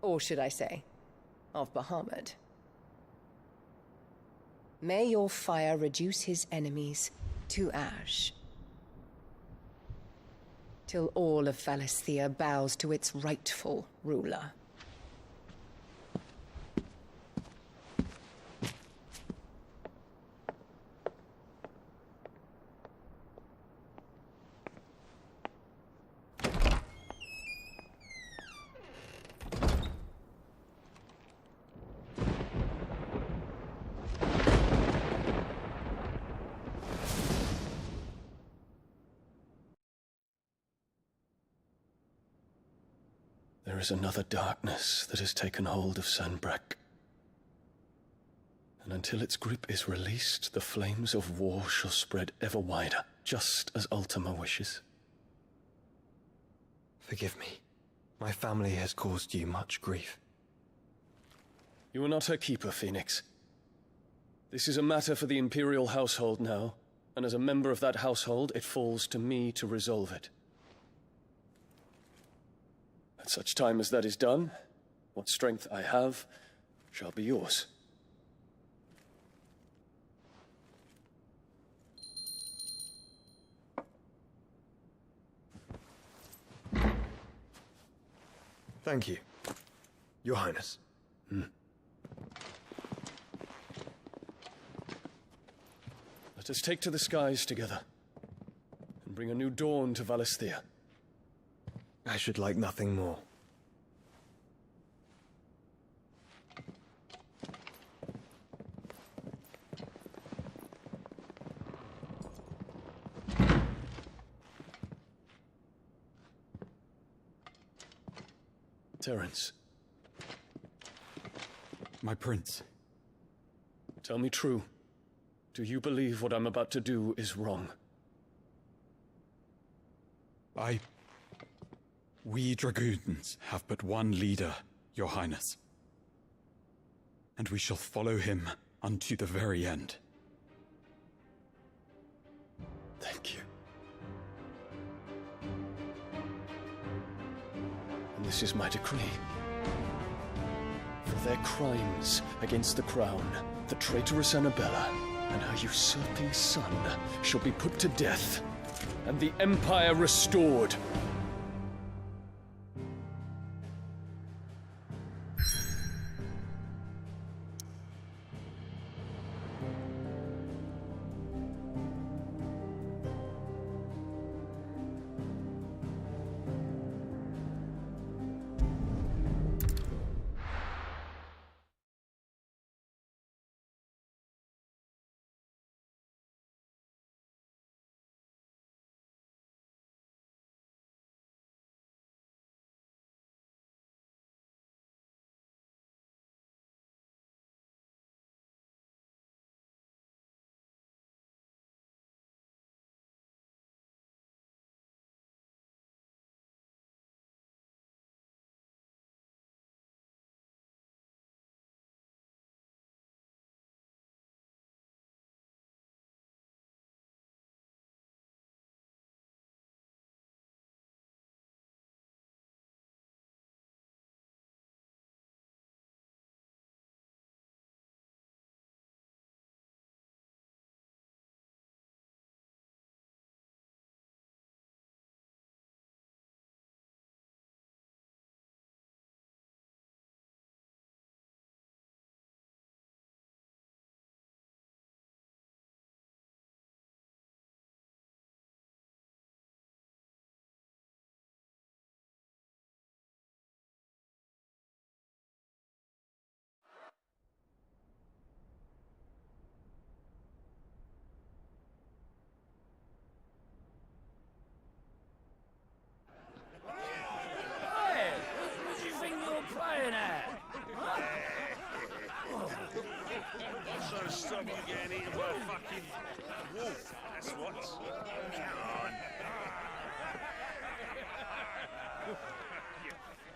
Or should I say, of Bahamut. May your fire reduce his enemies to ash, till all of Valisthea bows to its rightful ruler. There is another darkness that has taken hold of Sanbreque. And until its grip is released, the flames of war shall spread ever wider, just as Ultima wishes. Forgive me. My family has caused you much grief. You are not her keeper, Phoenix. This is a matter for the Imperial household now, and as a member of that household, it falls to me to resolve it. At such time as that is done, what strength I have shall be yours. Thank you, Your Highness. Let us take to the skies together, and bring a new dawn to Valisthea. I should like nothing more. Terence. My prince. Tell me true. Do you believe what I'm about to do is wrong? We dragoons have but one leader, Your Highness. And we shall follow him unto the very end. Thank you. And this is my decree. For their crimes against the crown, the traitorous Annabella and her usurping son shall be put to death, and the Empire restored. Stop you getting eaten by a fucking wolf, that's what. Come on.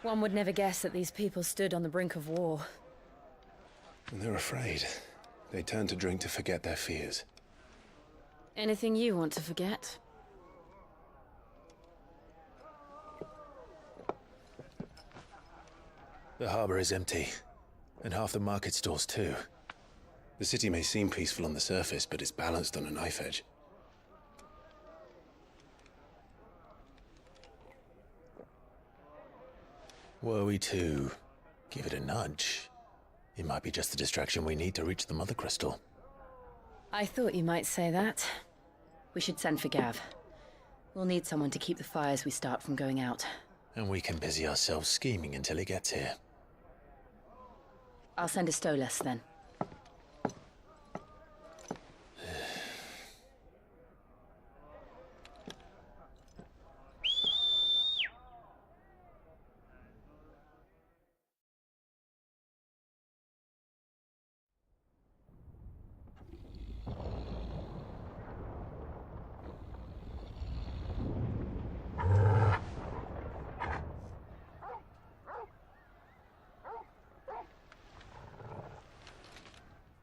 One would never guess that these people stood on the brink of war. And they're afraid. They turn to drink to forget their fears. Anything you want to forget? The harbor is empty, and half the market stalls too. The city may seem peaceful on the surface, but it's balanced on a knife edge. Were we to give it a nudge, it might be just the distraction we need to reach the Mother Crystal. I thought you might say that. We should send for Gav. We'll need someone to keep the fires we start from going out. And we can busy ourselves scheming until he gets here. I'll send a Stolas then.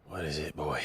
What is it, boy?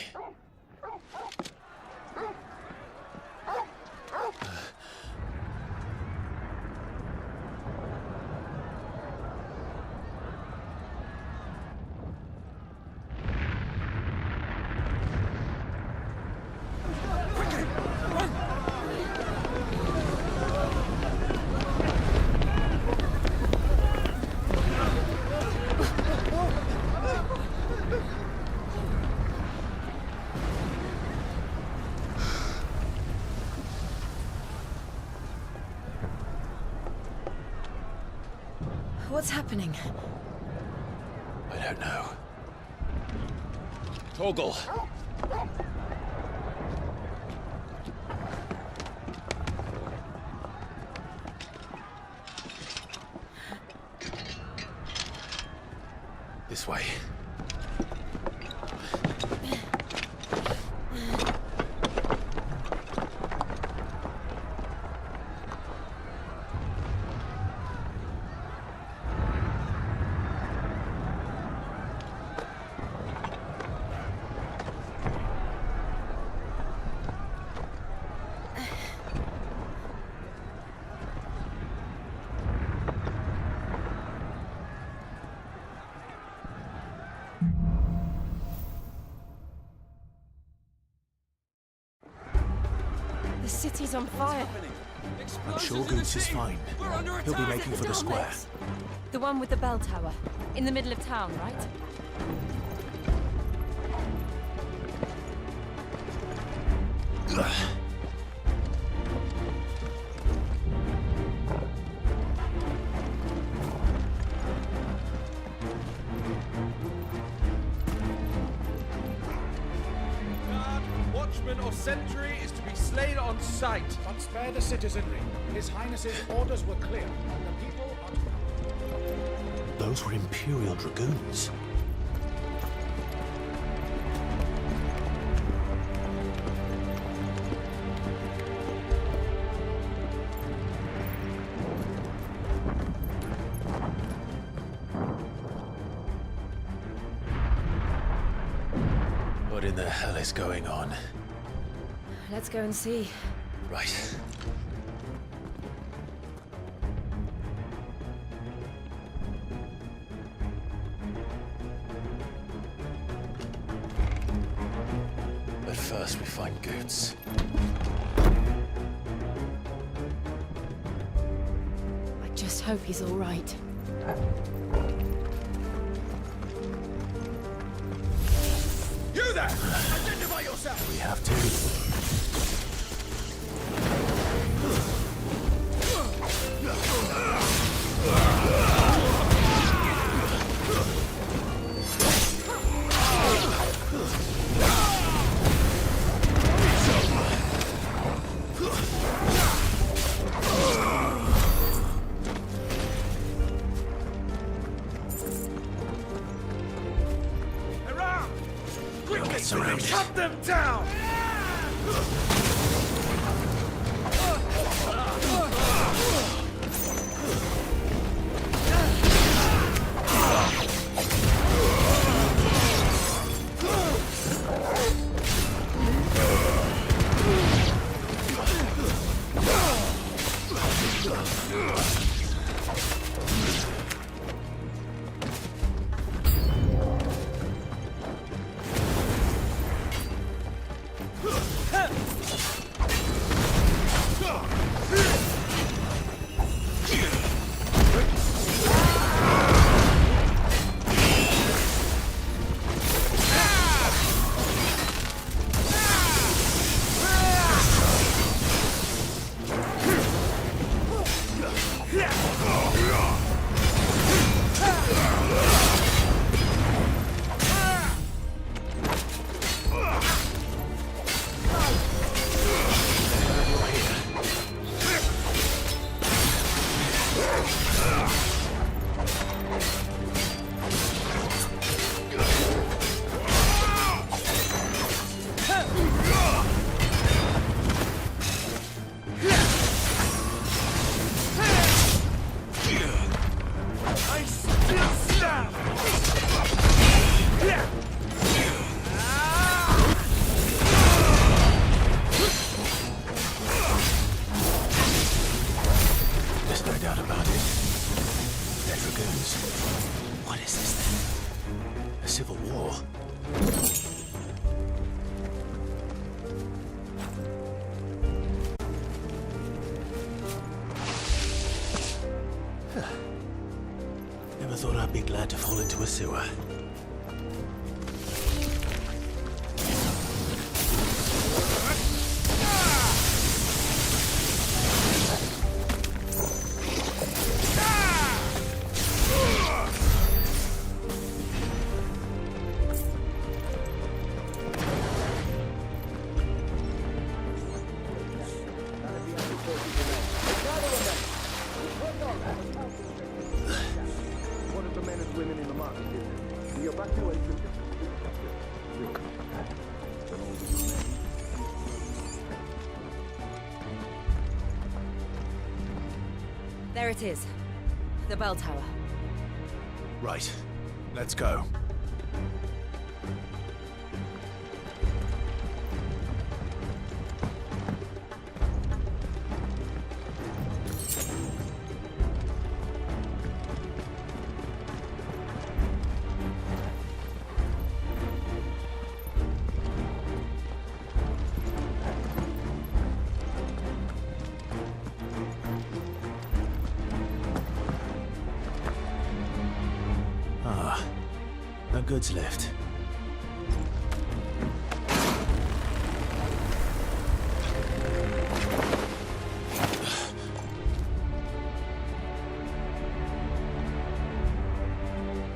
What's happening? I don't know. Torgal! This way. The city's on fire. I'm sure Goots is fine. He'll be making for the square. The one with the bell tower. In the middle of town, right? Watchman or sentry is to be slain on sight. But spare the citizenry. His Highness's orders were clear. The people are... Those were Imperial Dragoons. What in the hell is going on? Let's go and see. Right. But first we find Goots. I just hope he's all right. You there! Identify yourself! We have to. Cut them down! close. What is this then? A civil war? Huh. Never thought I'd be glad to fall into a sewer. What of the men and women in the market? The evacuation. There it is. The bell tower. Right. Let's go. Ah, a goods lift.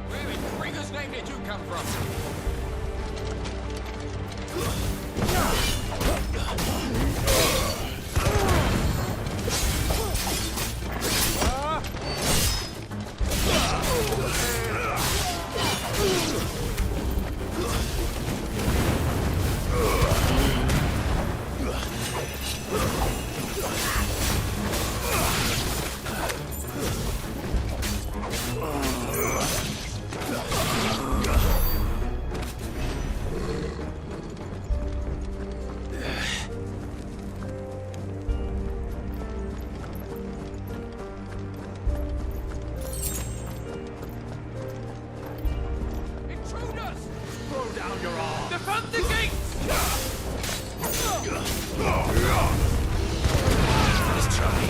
Where in Gringer's name did you come from? Intruders! Throw down your arms! Defend the gates! Let's try.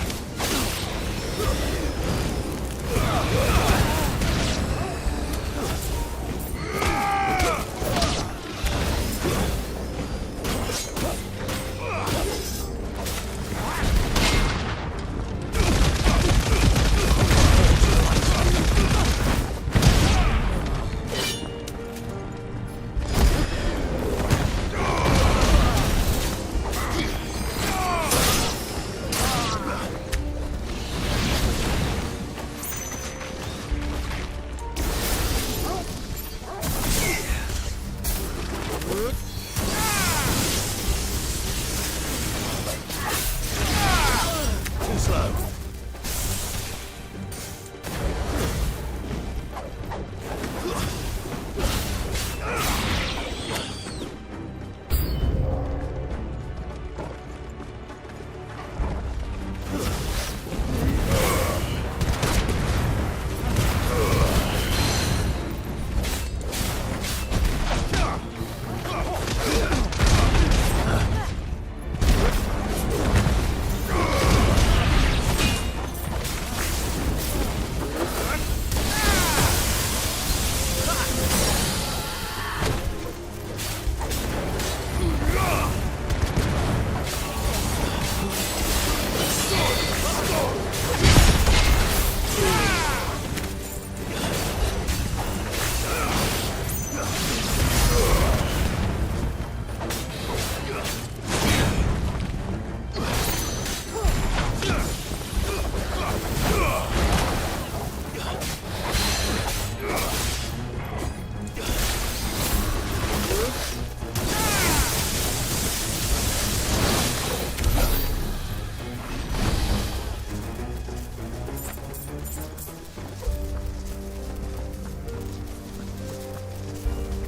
Too slow.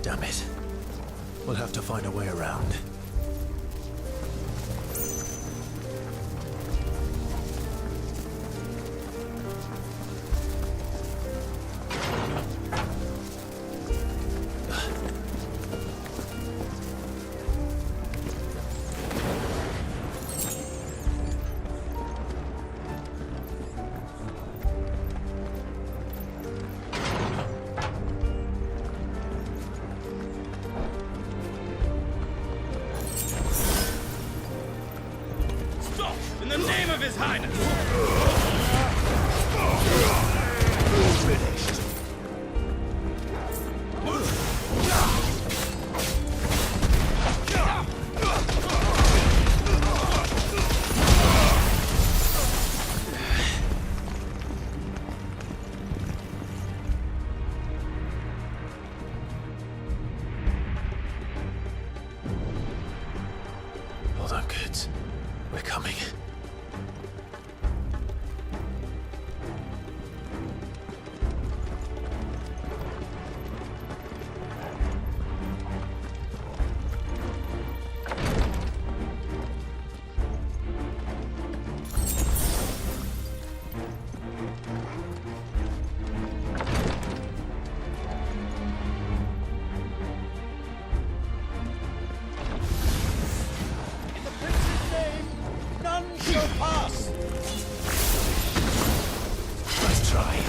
Damn it. We'll have to find a way around. Highness! Finished. Hold on, kids. We're coming. None shall pass! Let's try.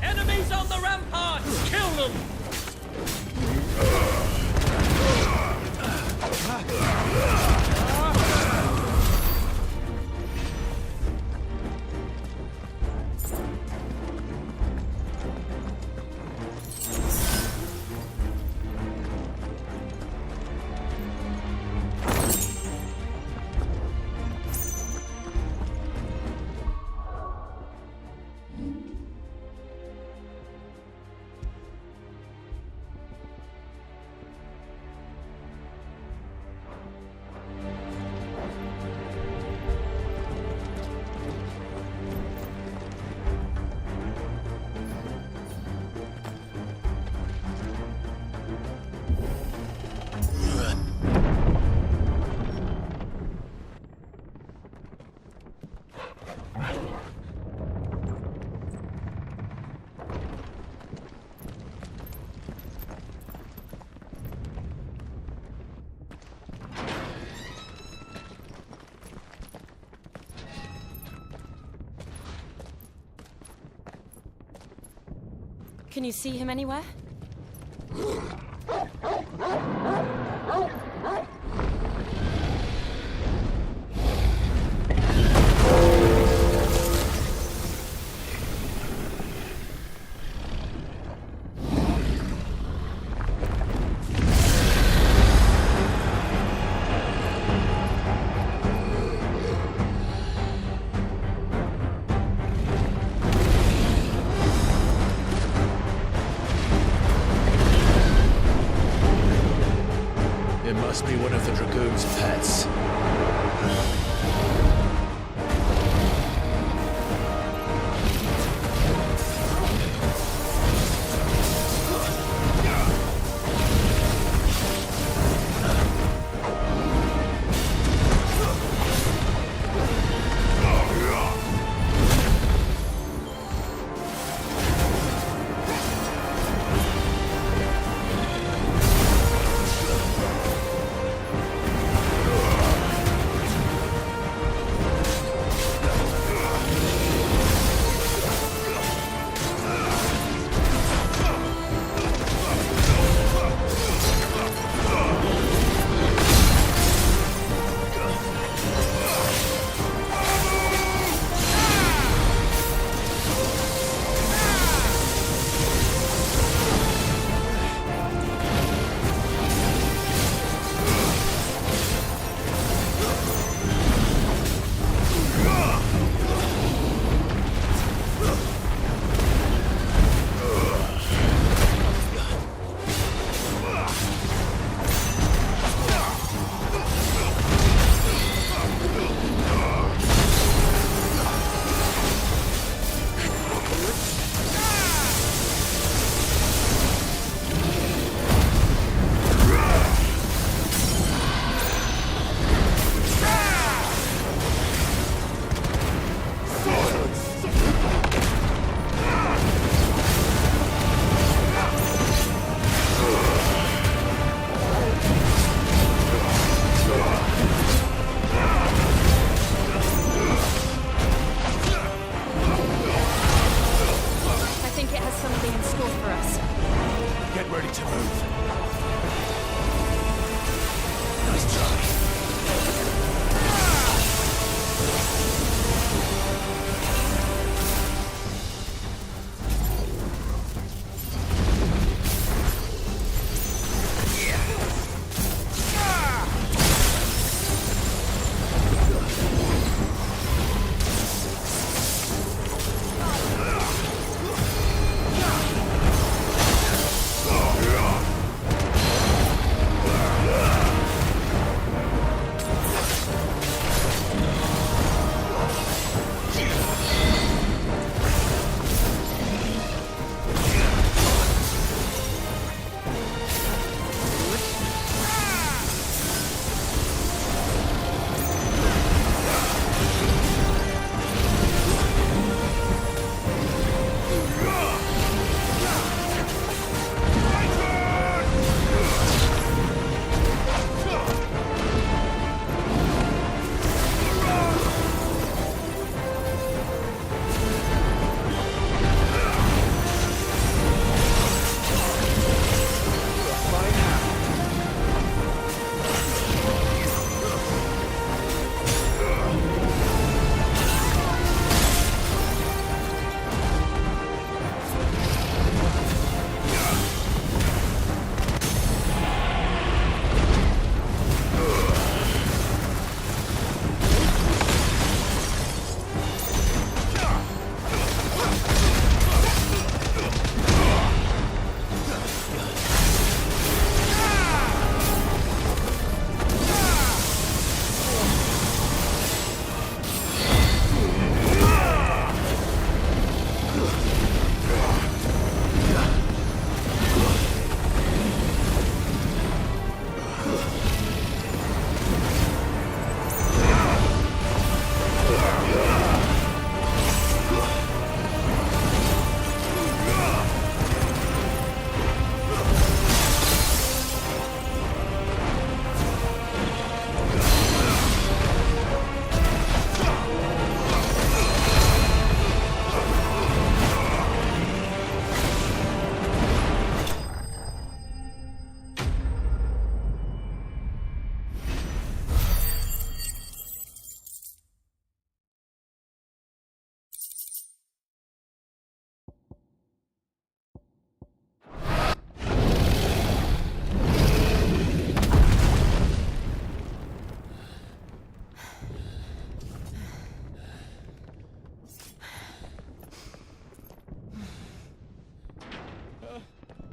Enemies on the ramparts! Kill them! Can you see him anywhere?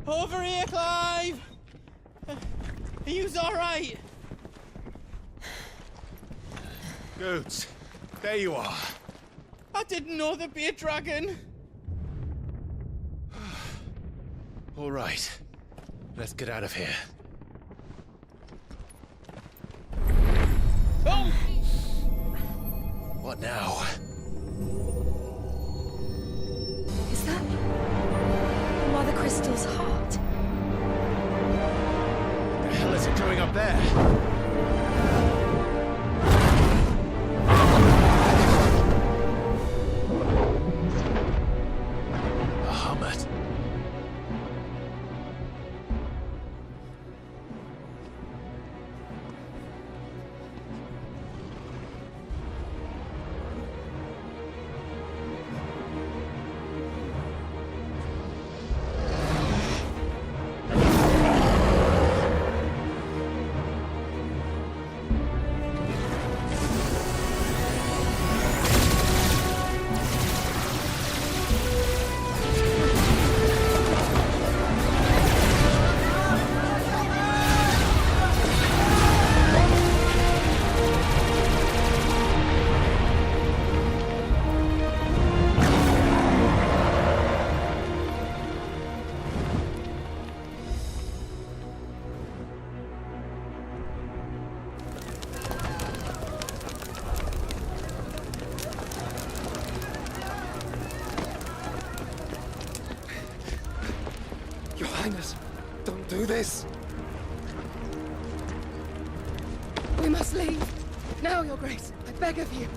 Over here, Clive! Are you alright? Goods, there you are. I didn't know there'd be a dragon. All right, let's get out of here. Oh! What now? Is that Mother Crystal's heart? The hell is it doing up there? Your Highness, don't do this! We must leave. Now, Your Grace. I beg of you.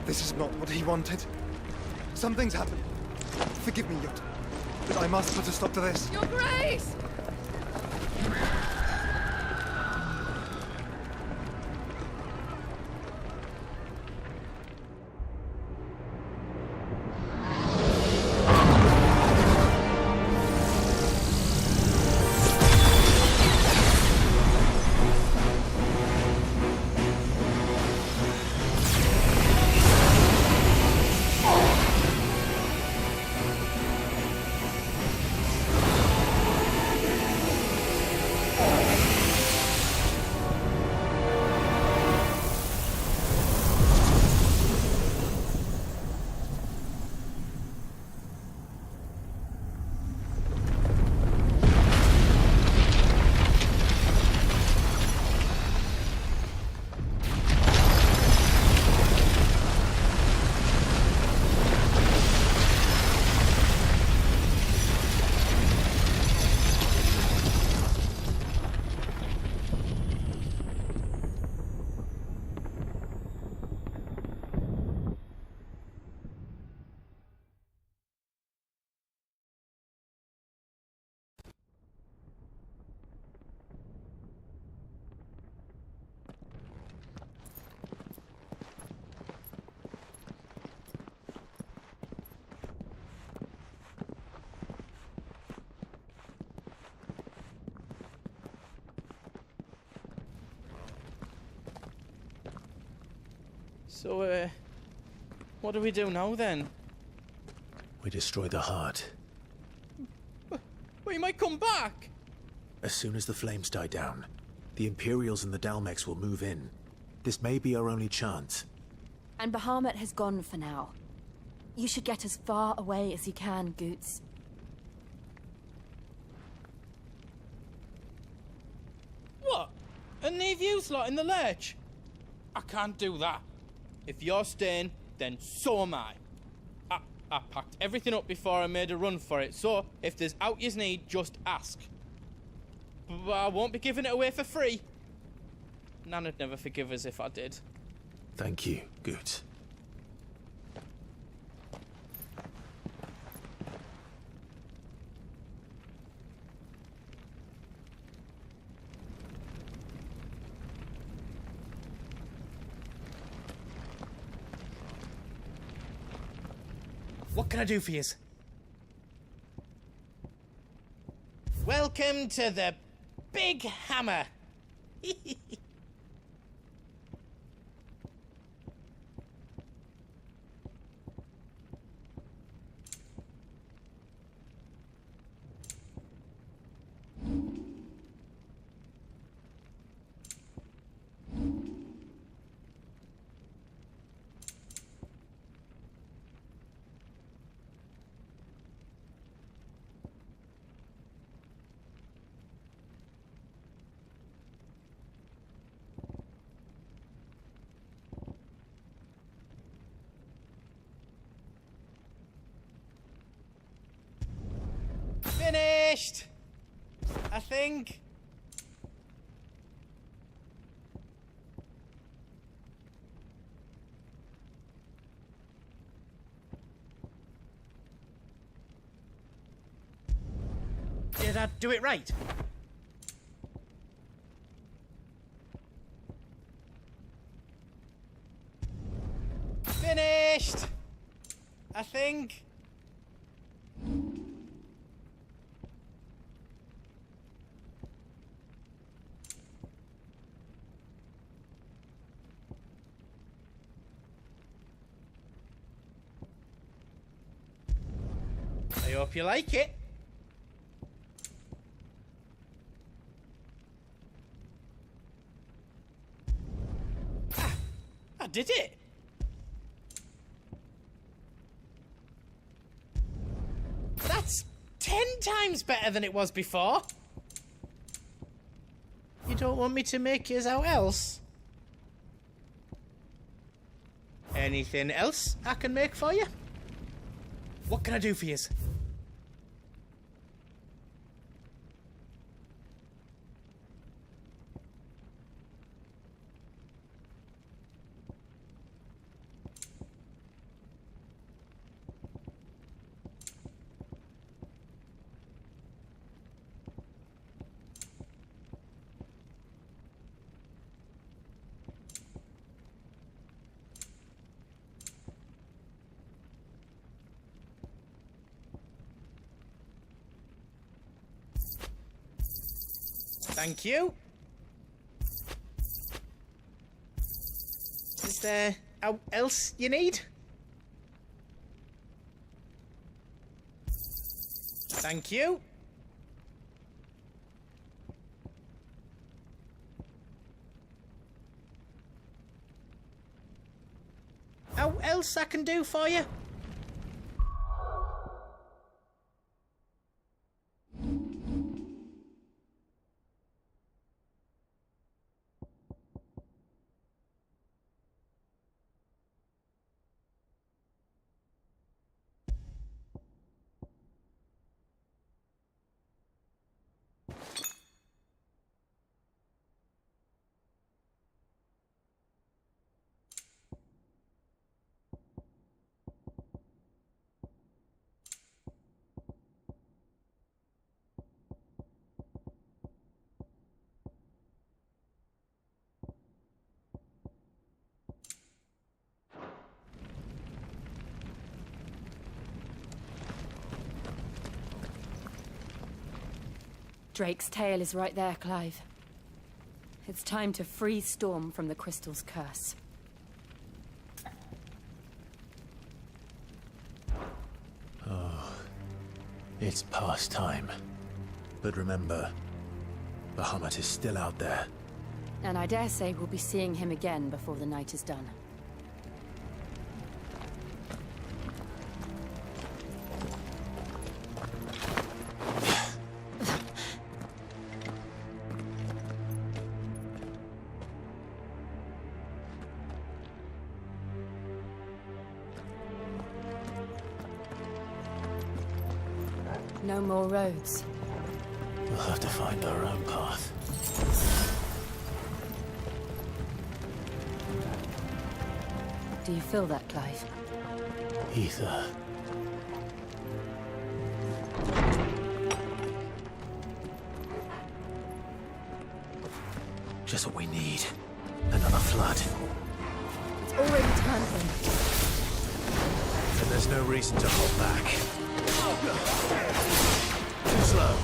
This is not what he wanted. Something's happened. Forgive me, Yot, but I must put a stop to this. Your Grace! So, what do we do now then? We destroy the heart. Well, you might come back! As soon as the flames die down, the Imperials and the Dalmex will move in. This may be our only chance. And Bahamut has gone for now. You should get as far away as you can, Goots. What? And leave you slot in the lurch? I can't do that. If you're staying, then so am I. I packed everything up before I made a run for it, so if there's out you need, just ask. But I won't be giving it away for free. Nana'd never forgive us if I did. Thank you, Goots. What can I do for yous? Welcome to the Big Hammer. think. Did I do it right? Finished! I think. I hope you like it. I did it! That's 10 times better than it was before! You don't want me to make yours out else? Anything else I can make for you? What can I do for yous? Thank you. Is there else you need? Thank you. How else I can do for you? Drake's tail is right there, Clive. It's time to free Storm from the Crystal's curse. Oh, it's past time. But remember, Bahamut is still out there. And I dare say we'll be seeing him again before the night is done. No more roads. We'll have to find our own path. Do you feel that, Clive? Ether. Just what we need. Another flood. It's already turned them. And there's no reason to hold back. Too slow.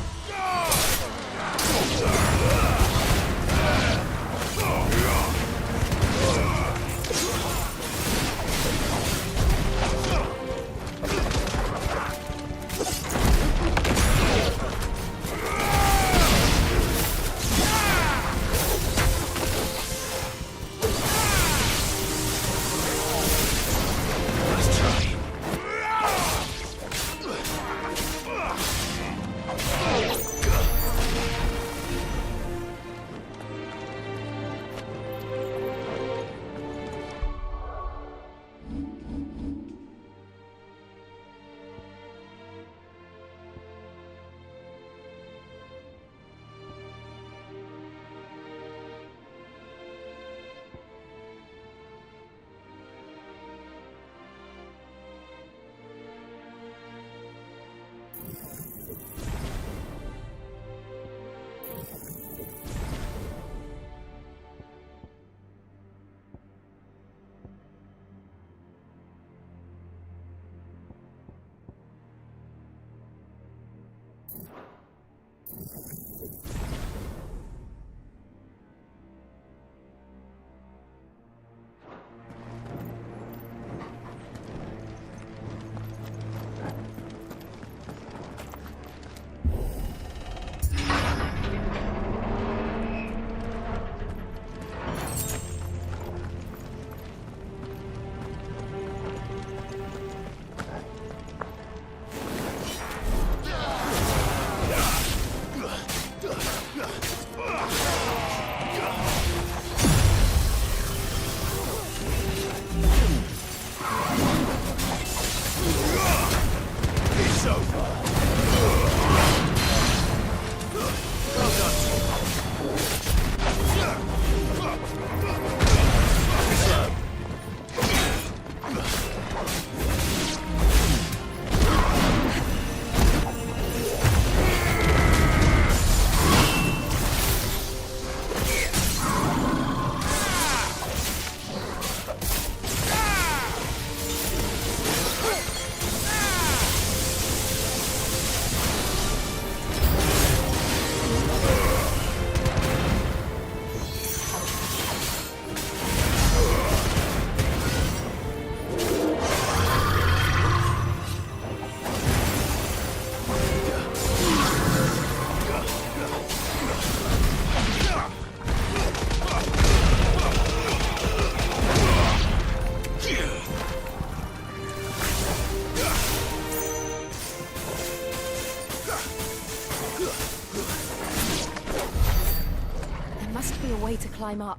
way to climb up.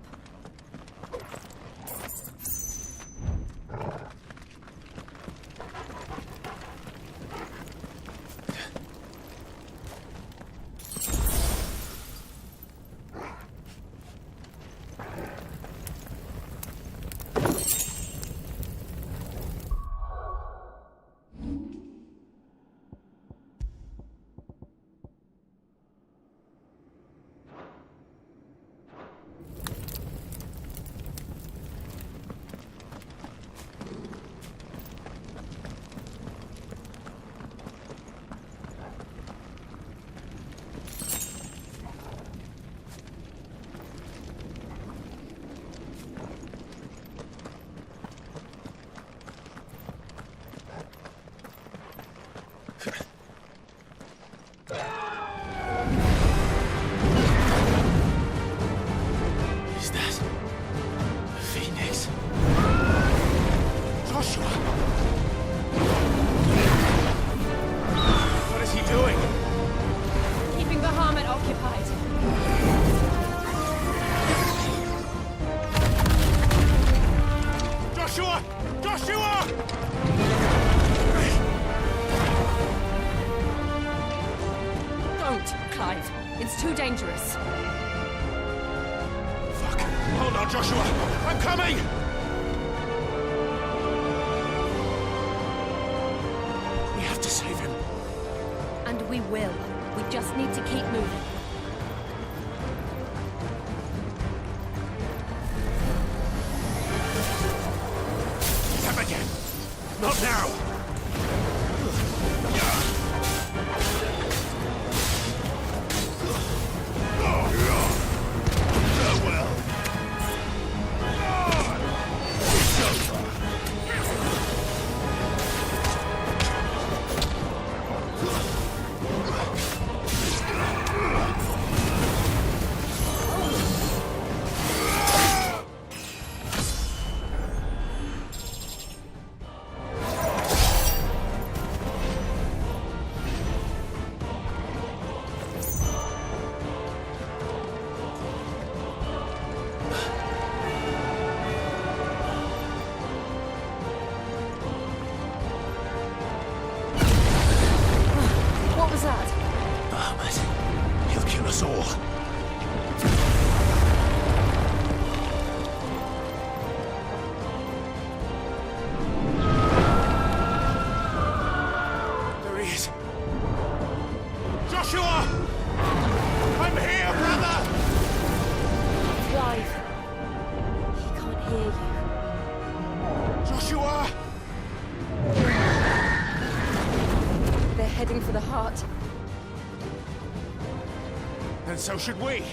Is that a phoenix? Joshua! What is he doing? Keeping the Bahamut occupied. Joshua! Joshua! Don't, Clive. It's too dangerous. Fuck. Hold on, Joshua! I'm coming! We have to save him. And we will. We just need to keep moving. Come again! Not now! What was that? Bahamut. He'll kill us all. There he is. Joshua! I'm here, brother! Clive. He can't hear you. Joshua! They're heading for the heart. And so should we.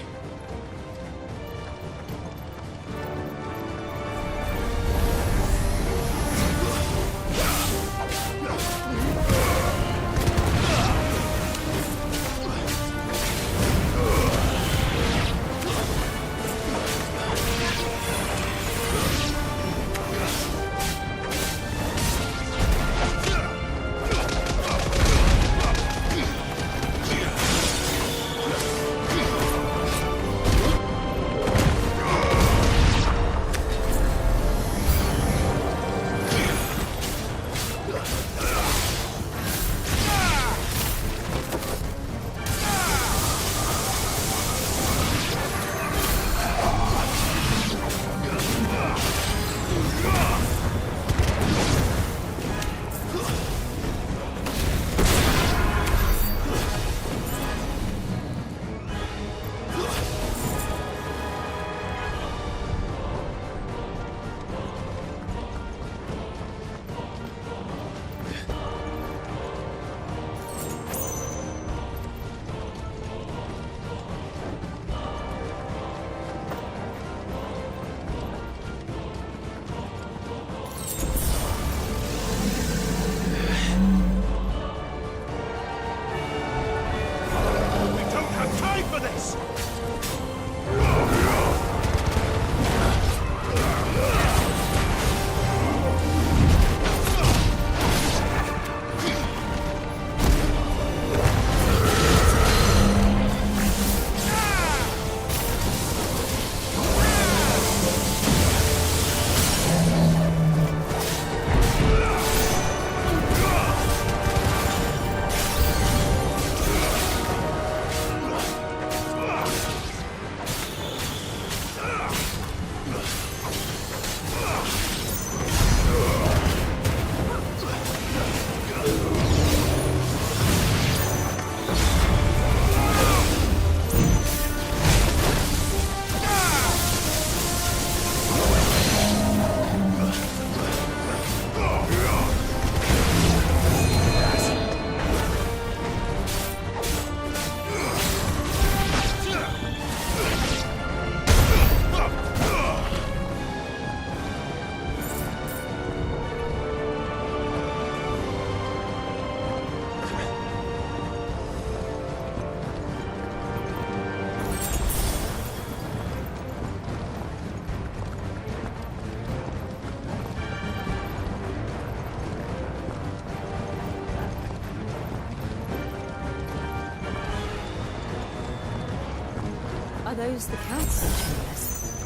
Are those the council chambers?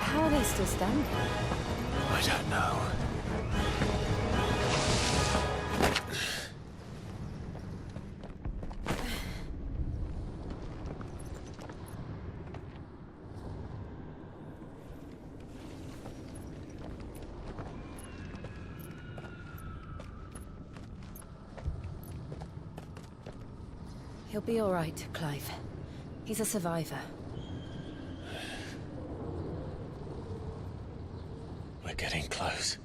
How are they still standing? I don't know. He'll be all right, Clive. He's a survivor. We're getting close.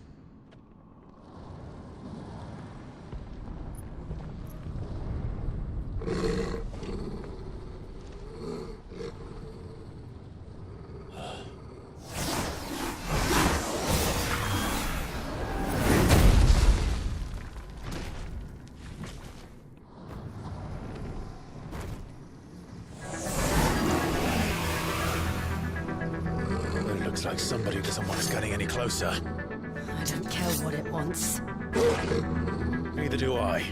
It looks like somebody doesn't want us getting any closer. I don't care what it wants. Neither do I.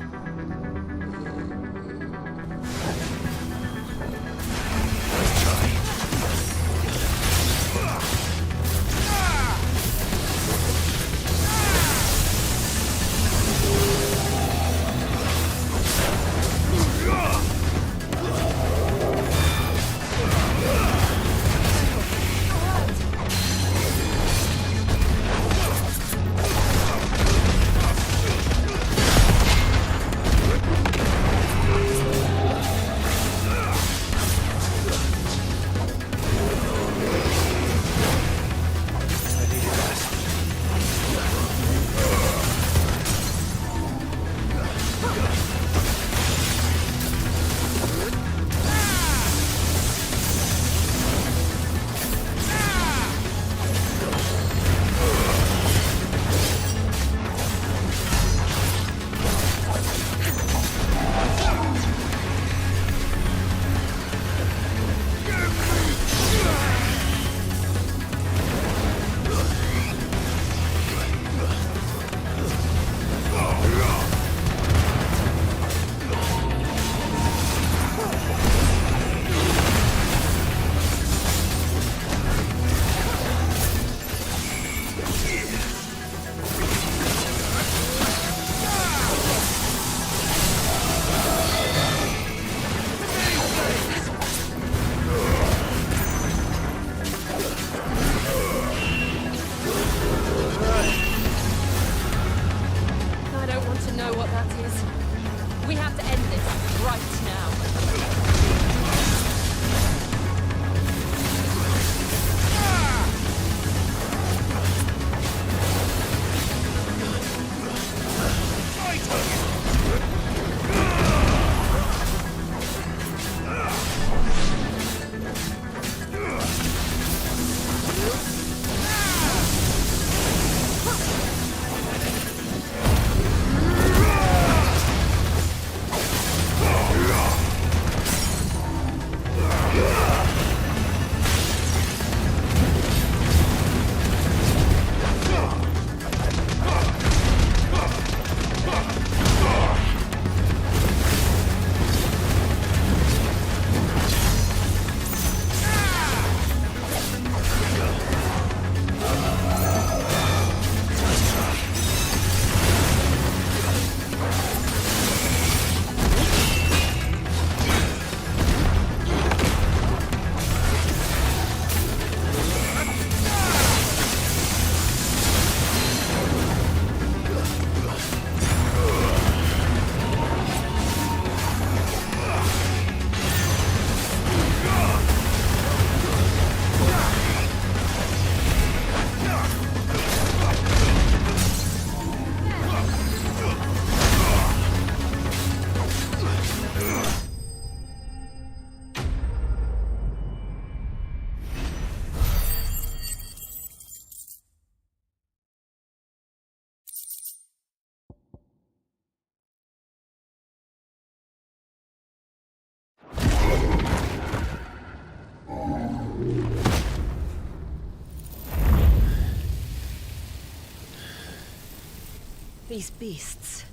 These beasts,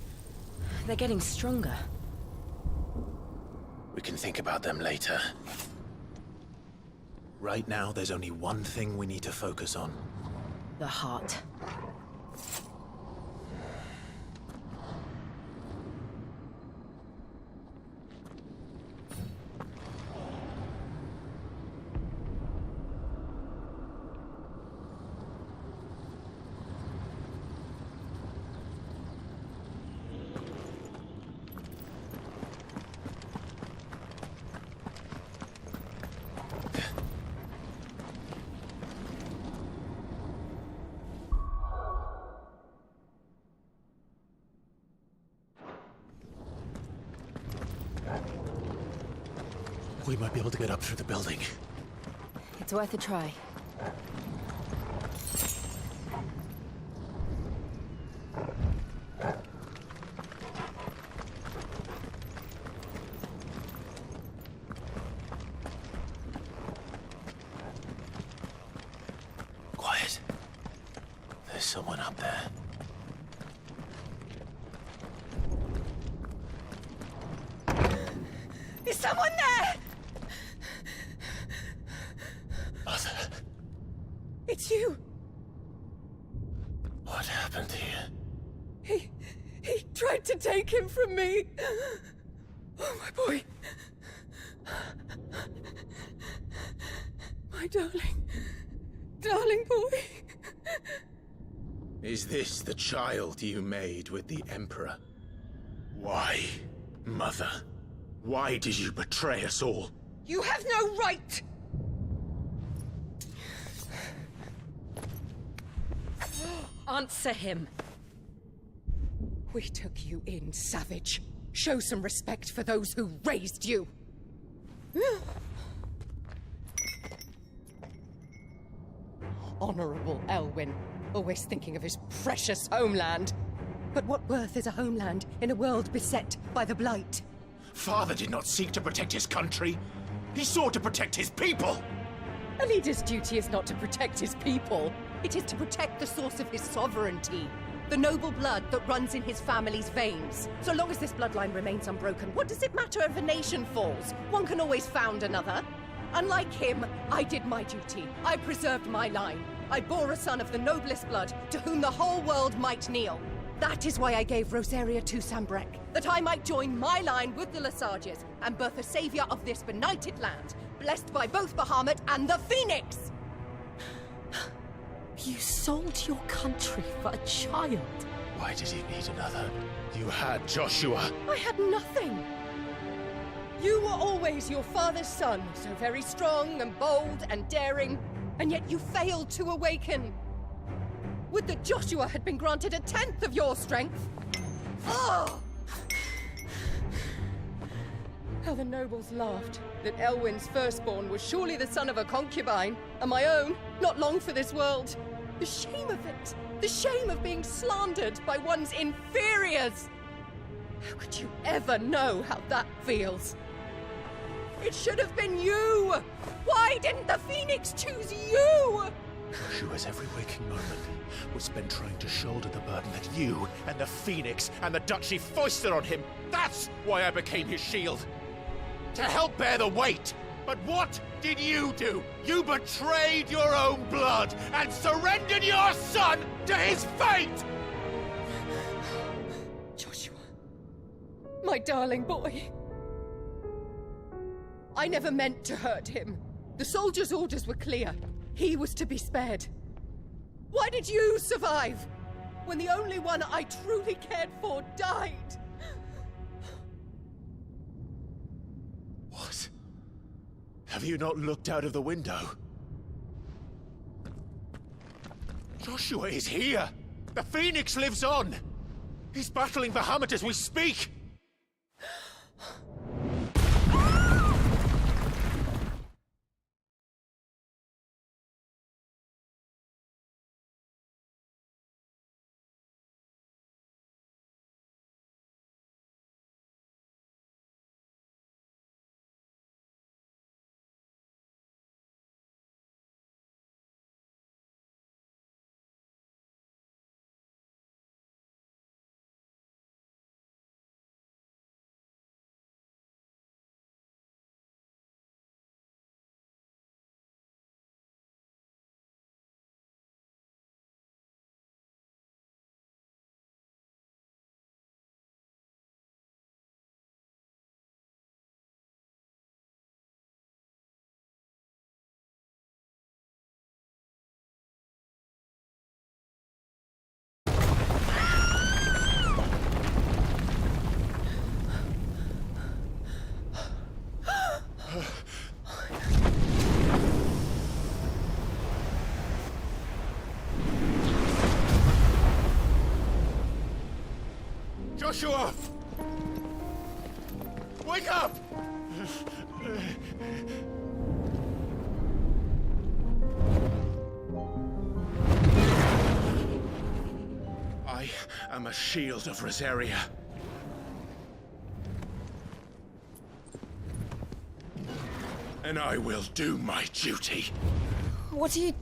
they're getting stronger. We can think about them later. Right now, there's only one thing we need to focus on. The heart. We might be able to get up through the building. It's worth a try. Quiet. There's someone up there. Is someone there? Mother. It's you. What happened here? He tried to take him from me. Oh, my boy. My darling boy. Is this the child you made with the Emperor? Why, Mother? Why did you betray us all? You have no right! Answer him. We took you in, savage. Show some respect for those who raised you. Honorable Elwyn, always thinking of his precious homeland. But what worth is a homeland in a world beset by the Blight? Father did not seek to protect his country. He sought to protect his people. A leader's duty is not to protect his people. It is to protect the source of his sovereignty. The noble blood that runs in his family's veins. So long as this bloodline remains unbroken, what does it matter if a nation falls? One can always found another. Unlike him, I did my duty. I preserved my line. I bore a son of the noblest blood, to whom the whole world might kneel. That is why I gave Rosaria to Sambrek, that I might join my line with the Lesages and birth a savior of this benighted land, blessed by both Bahamut and the Phoenix! You sold your country for a child. Why did he need another? You had Joshua. I had nothing. You were always your father's son, so very strong and bold and daring, and yet you failed to awaken. Would that Joshua had been granted 1/10 of your strength? Oh! How the nobles laughed that Elwyn's firstborn was surely the son of a concubine, and my own, not long for this world. The shame of it! The shame of being slandered by one's inferiors! How could you ever know how that feels? It should have been you! Why didn't the Phoenix choose you? Joshua's every waking moment was spent trying to shoulder the burden that you and the Phoenix and the Duchy foisted on him. That's why I became his shield. To help bear the weight. But what did you do? You betrayed your own blood and surrendered your son to his fate! Joshua, my darling boy. I never meant to hurt him. The soldiers' orders were clear. He was to be spared. Why did you survive when the only one I truly cared for died? What? Have you not looked out of the window? Joshua is here! The Phoenix lives on! He's battling Bahamut as we speak! Joshua! Wake up! I am a shield of Rosaria. And I will do my duty. What are you...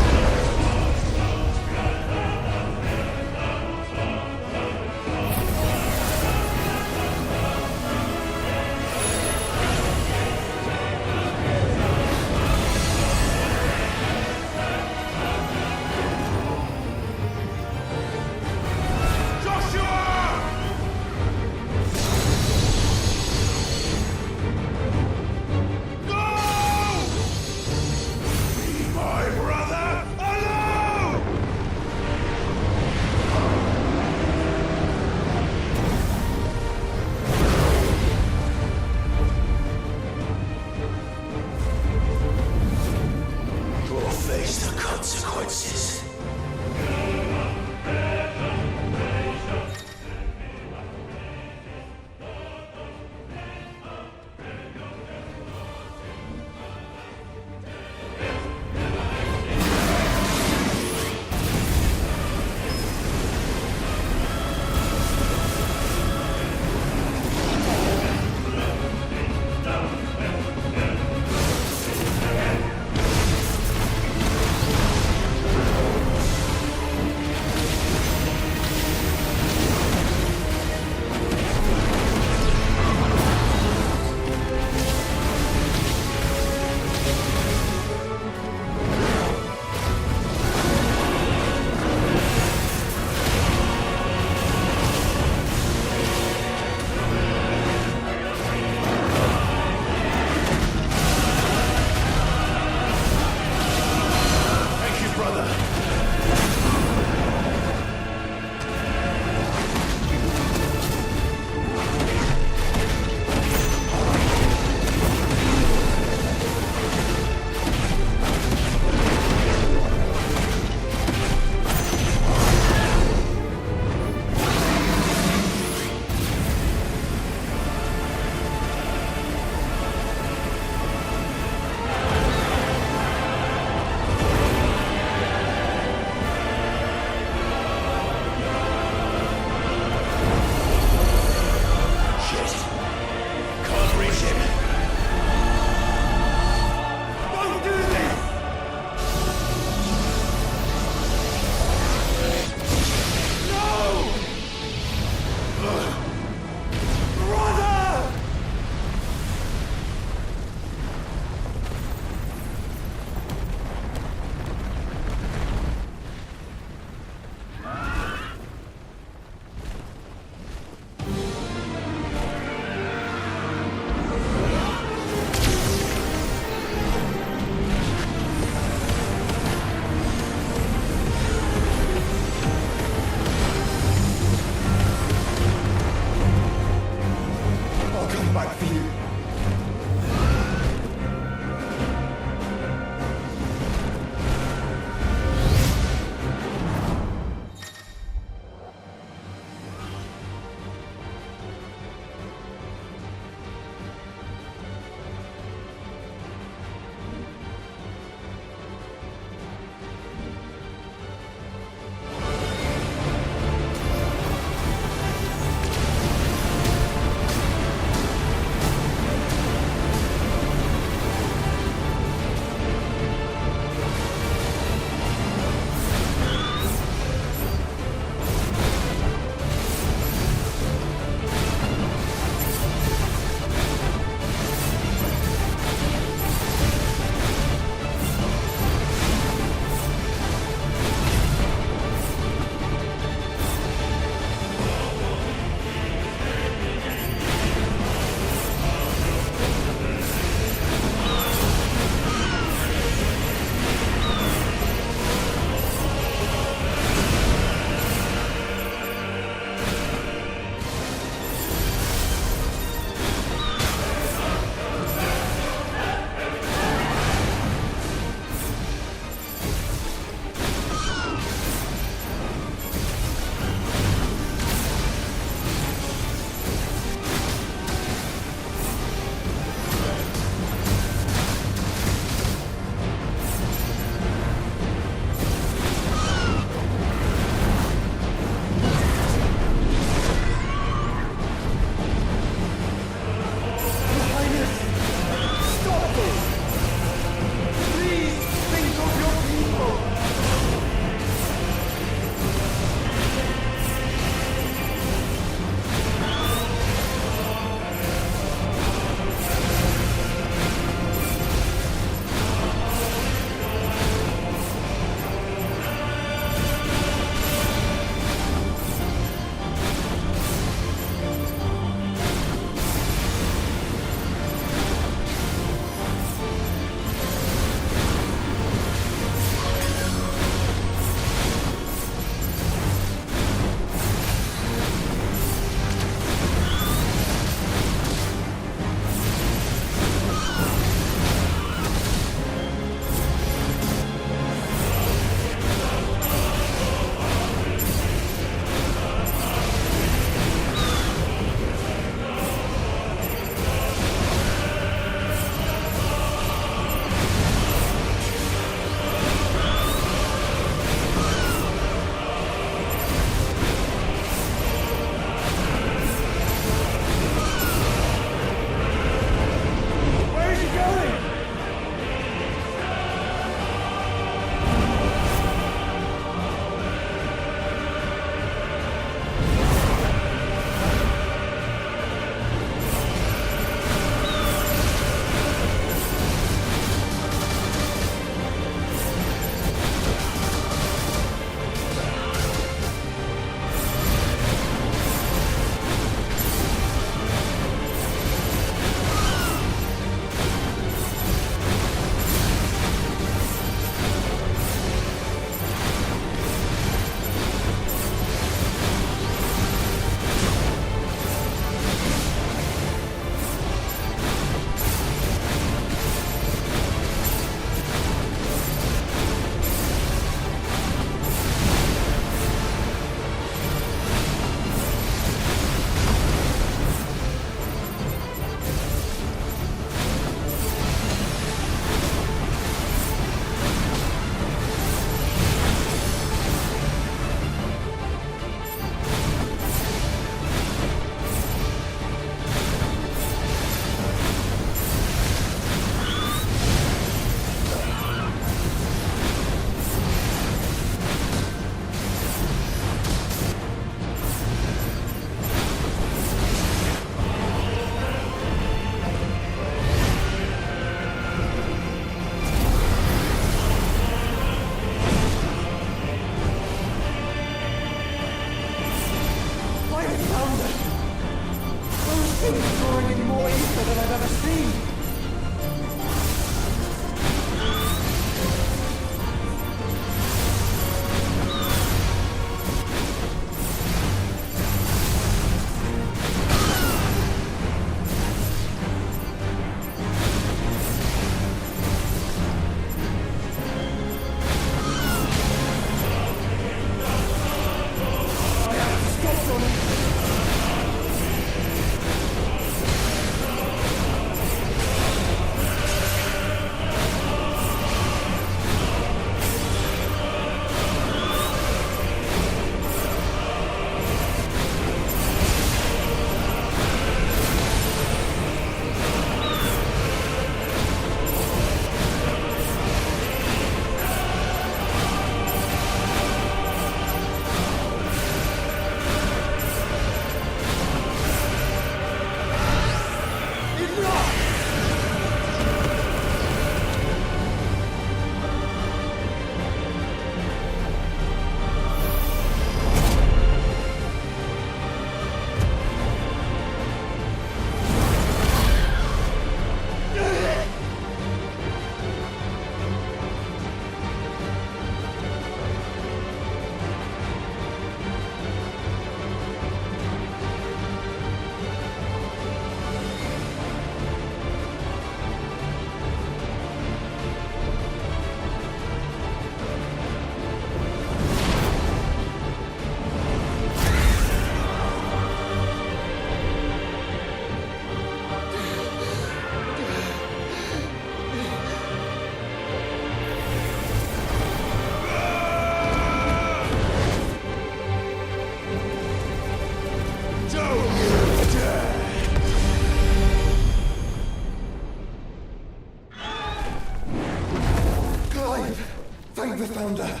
the Founder!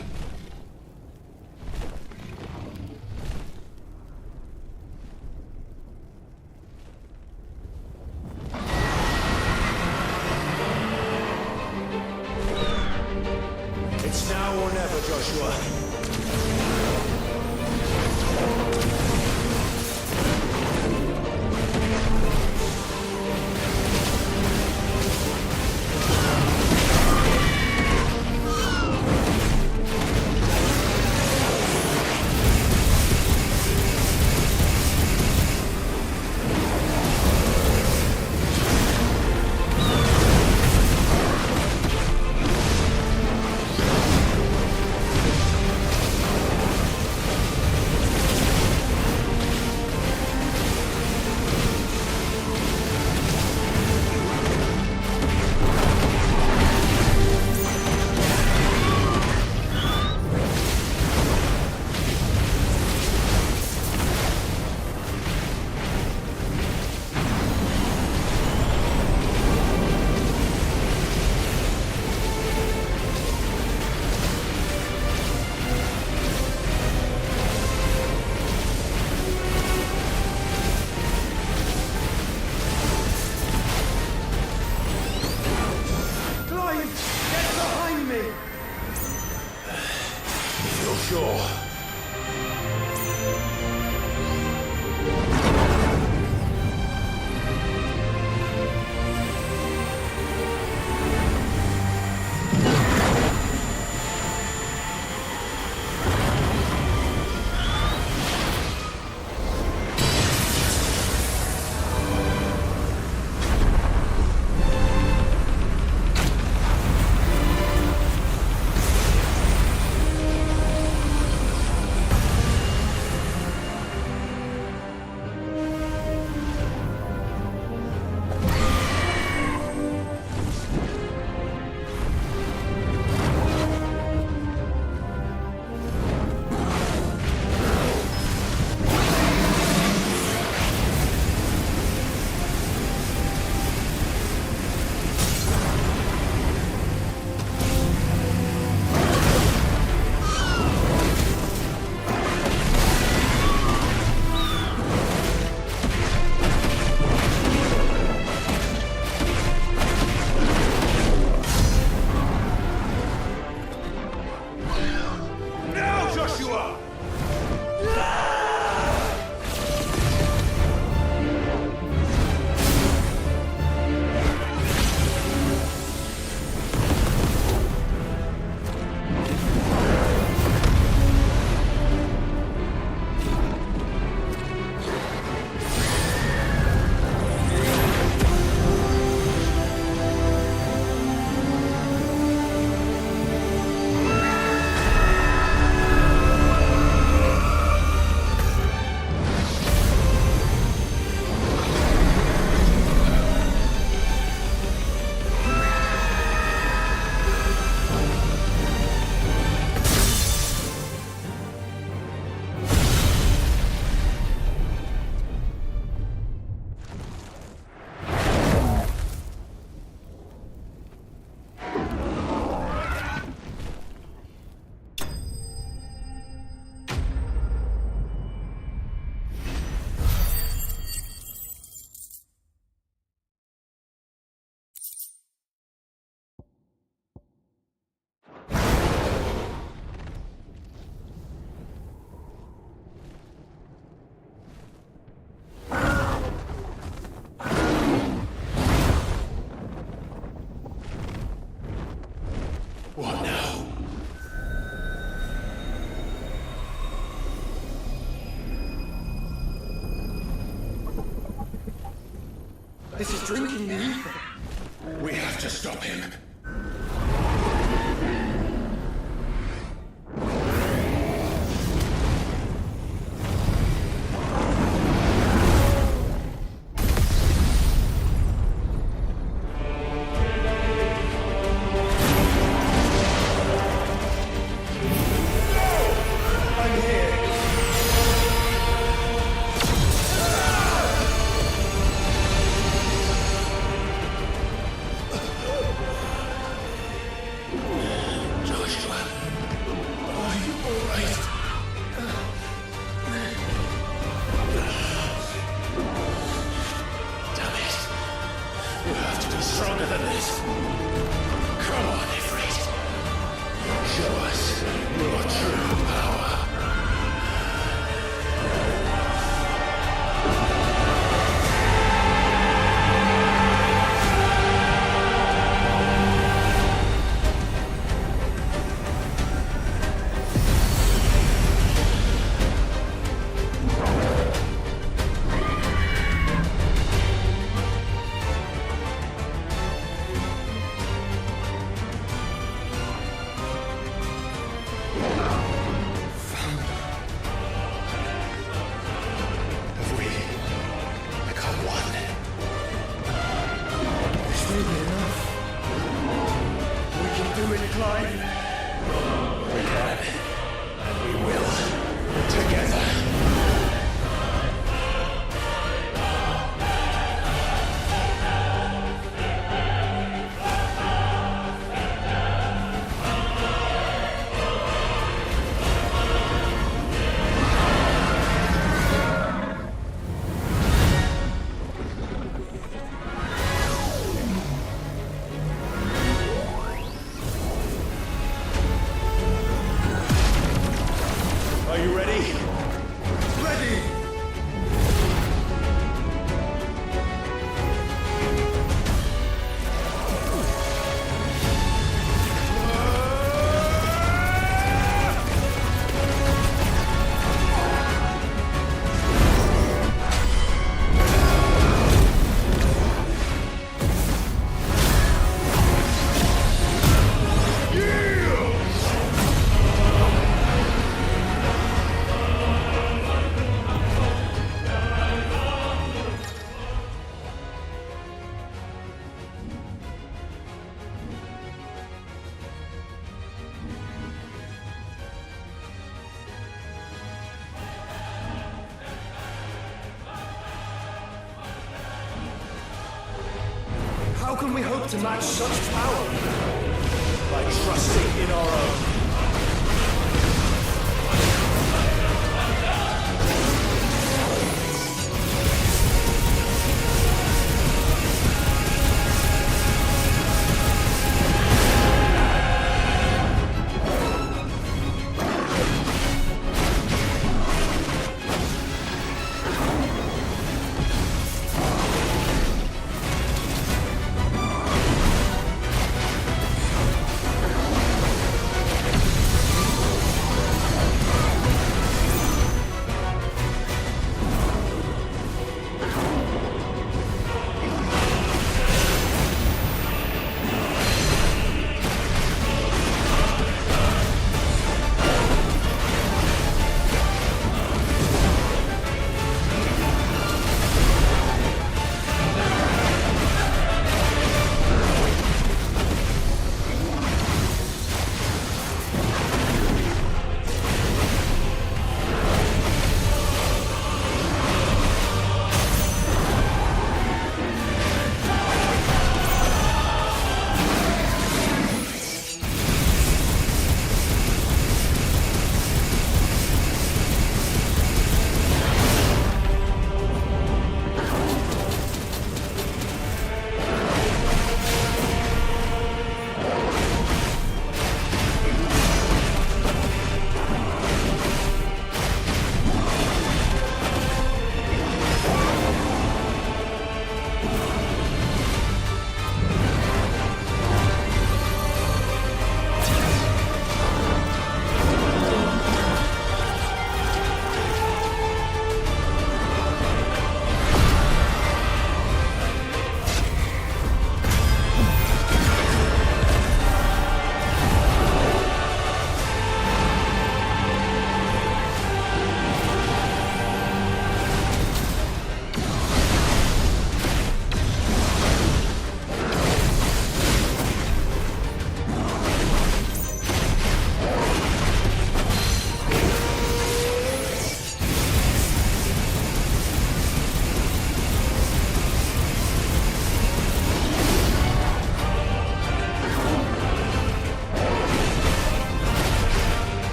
It's now or never, Joshua. What now? This is drinking me. We have to stop him. must be stronger than this. Come on, Ifrit. Show us your true power. How can we hope to match such power? By trusting in our own.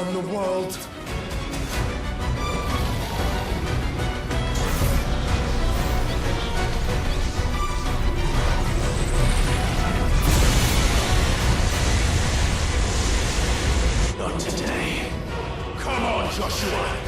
burn the world. Not today. Come on, Joshua!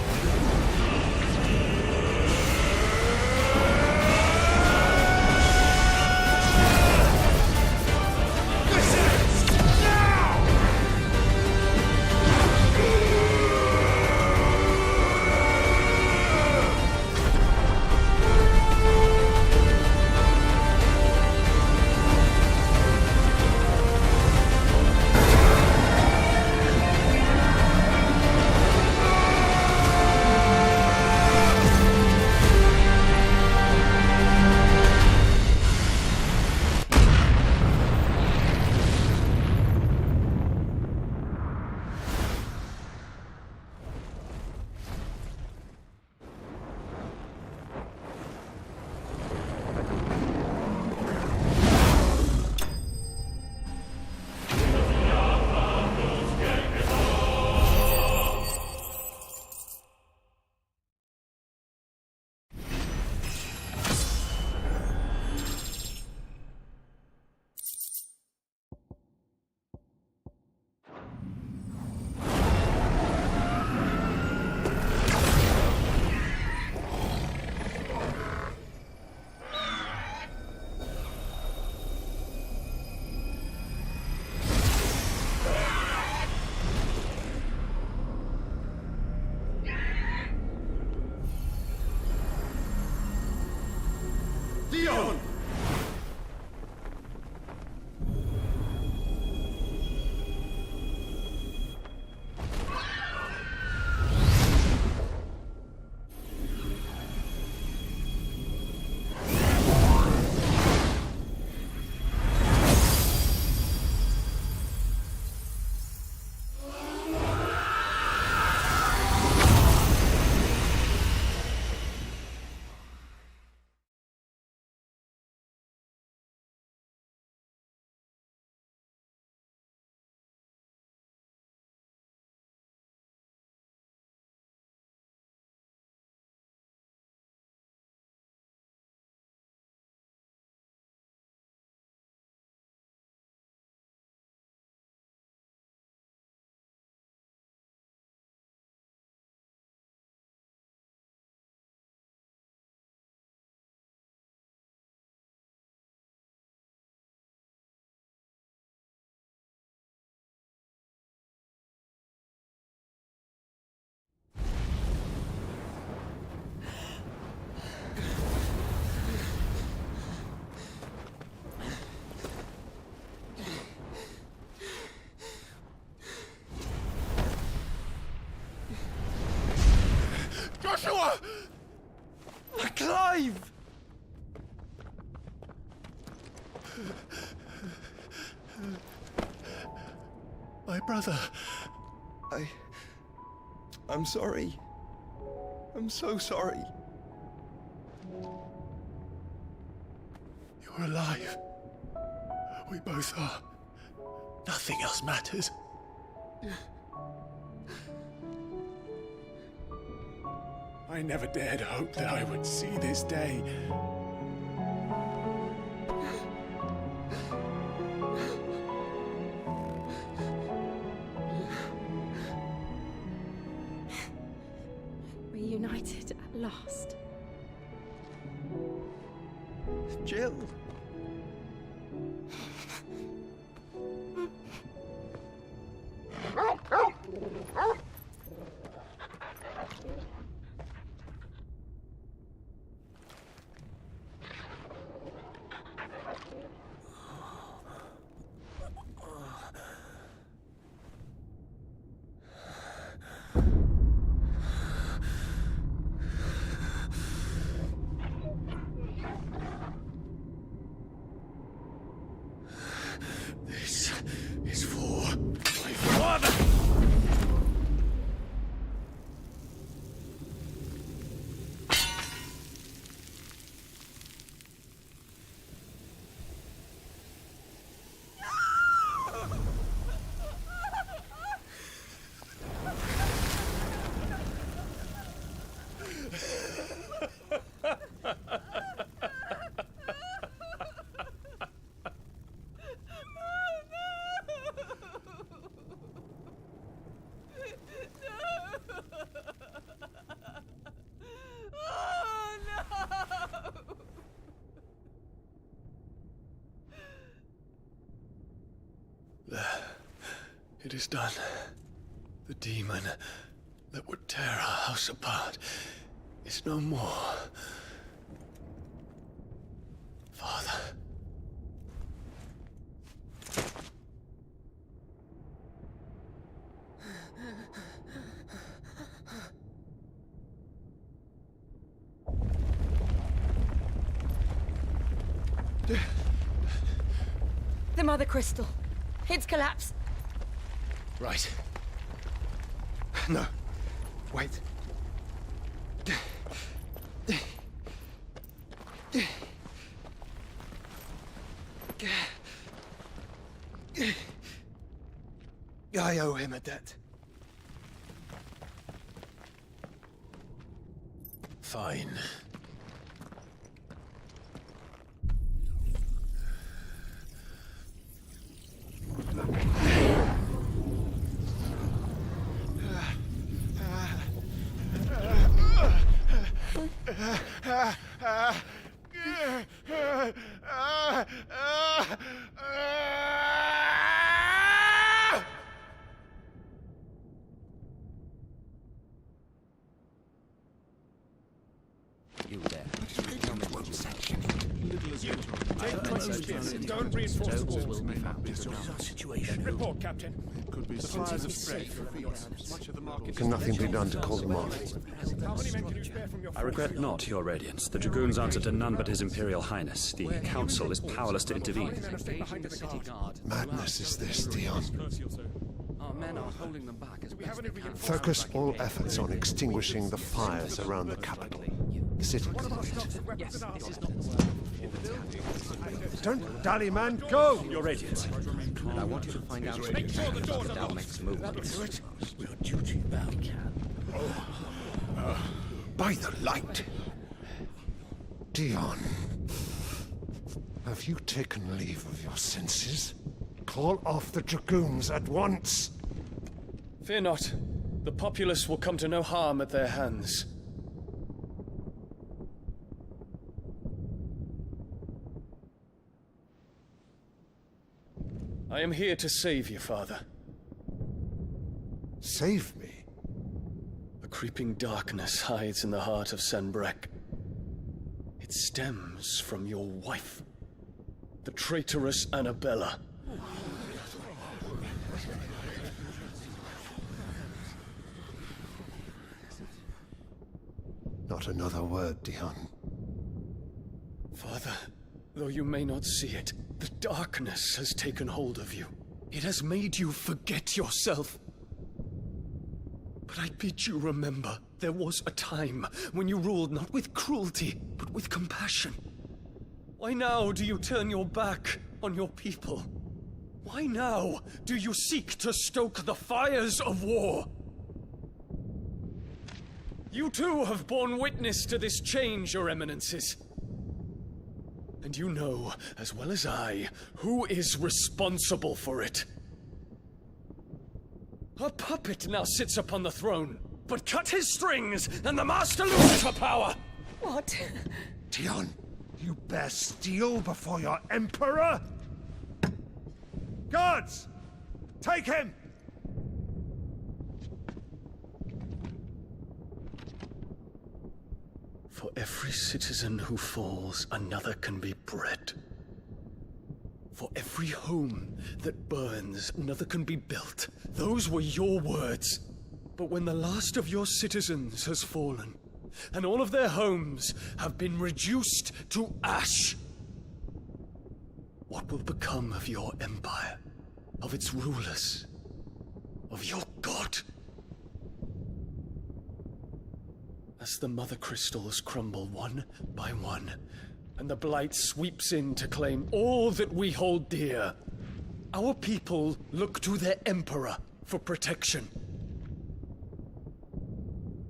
Leon! Joshua! Clive! My brother. I'm sorry. I'm so sorry. You're alive. We both are. Nothing else matters. I never dared hope that I would see this day. Reunited at last. Jill. This is for my father! It is done. The demon that would tear our house apart is no more. Father. The Mother Crystal. It's collapsed. Right. No. Wait. I owe him a debt. Fine. You there. Don't reinforce the walls. Will be found. Situation. Report, Captain. Could be fires have spread for fields. Much of the market. Can nothing be done to call them off? How many men can you spare from your I regret not, Your Radiance. The Dragoons answer to none but His Imperial Highness. The Council is powerless to intervene. Madness is this, Dion. Our men are holding them back as best they can. Focus all efforts on extinguishing the fires around the capital. The city. Yes, this is not. Don't dally, man. Go! Your Radiance. And I want you to find out about the Dalmec's movements. We're duty bound. By the light. Dion. Have you taken leave of your senses? Call off the Dragoons at once. Fear not. The populace will come to no harm at their hands. I am here to save you, Father. Save me? A creeping darkness hides in the heart of Sanbreque. It stems from your wife, the traitorous Annabella. Not another word, Dion. Father, though you may not see it, the darkness has taken hold of you. It has made you forget yourself. But I bid you remember, there was a time when you ruled not with cruelty, but with compassion. Why now do you turn your back on your people? Why now do you seek to stoke the fires of war? You too have borne witness to this change, Your Eminences. And you know, as well as I, who is responsible for it. A puppet now sits upon the throne, but cut his strings, and the Master loses her power! What? Dion, you bear steel before your Emperor? Guards! Take him! For every citizen who falls, another can be bred. For every home that burns, another can be built. Those were your words. But when the last of your citizens has fallen, and all of their homes have been reduced to ash, what will become of your empire, of its rulers, of your god? As the Mother Crystals crumble one by one, and the Blight sweeps in to claim all that we hold dear, our people look to their Emperor for protection.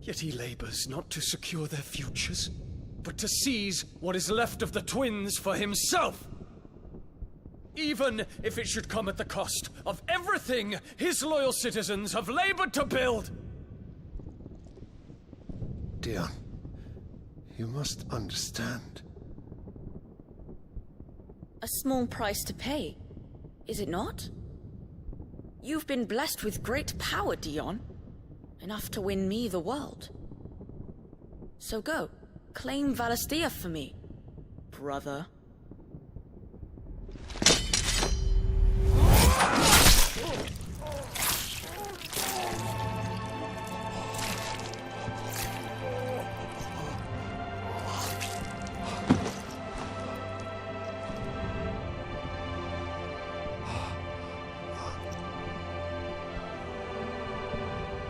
Yet he labors not to secure their futures, but to seize what is left of the twins for himself! Even if it should come at the cost of everything his loyal citizens have labored to build! Dion, you must understand. A small price to pay, is it not? You've been blessed with great power, Dion. Enough to win me the world. So go, claim Valisthea for me, brother.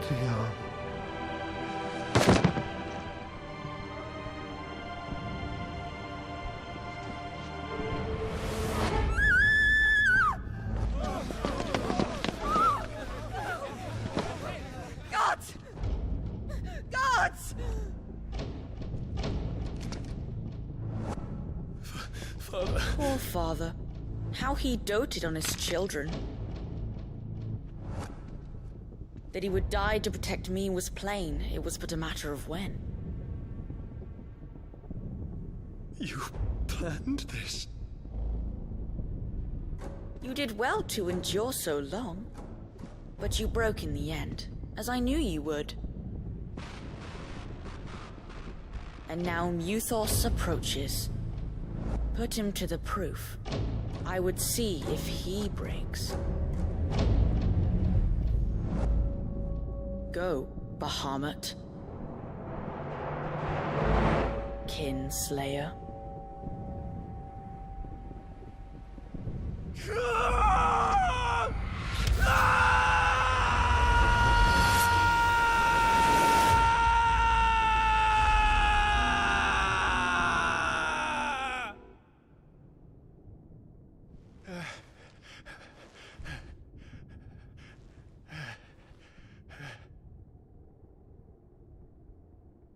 Dion. Gods! Gods! Father. Poor father. How he doted on his children. That he would die to protect me was plain. It was but a matter of when. You planned this? You did well to endure so long. But you broke in the end, as I knew you would. And now Muthos approaches. Put him to the proof. I would see if he breaks. Go, Bahamut. Kinslayer.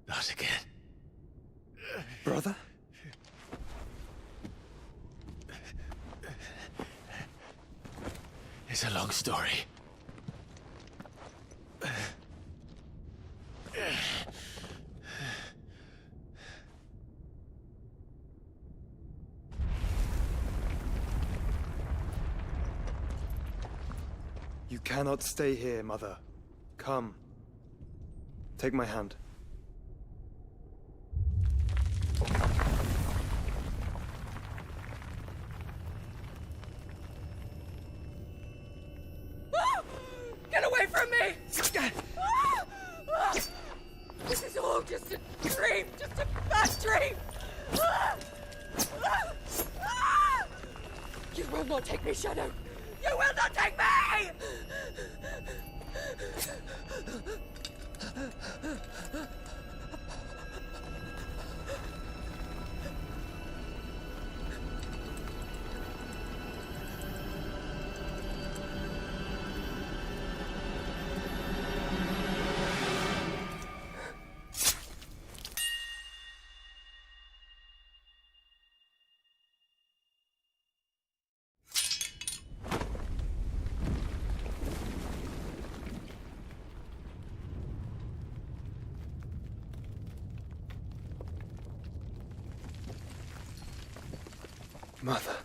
Not again. Brother? It's a long story. You cannot stay here, Mother. Come. Take my hand. Get away from me! This is all just a dream, just a bad dream! You will not take me, Shadow! You will not take me! Mother.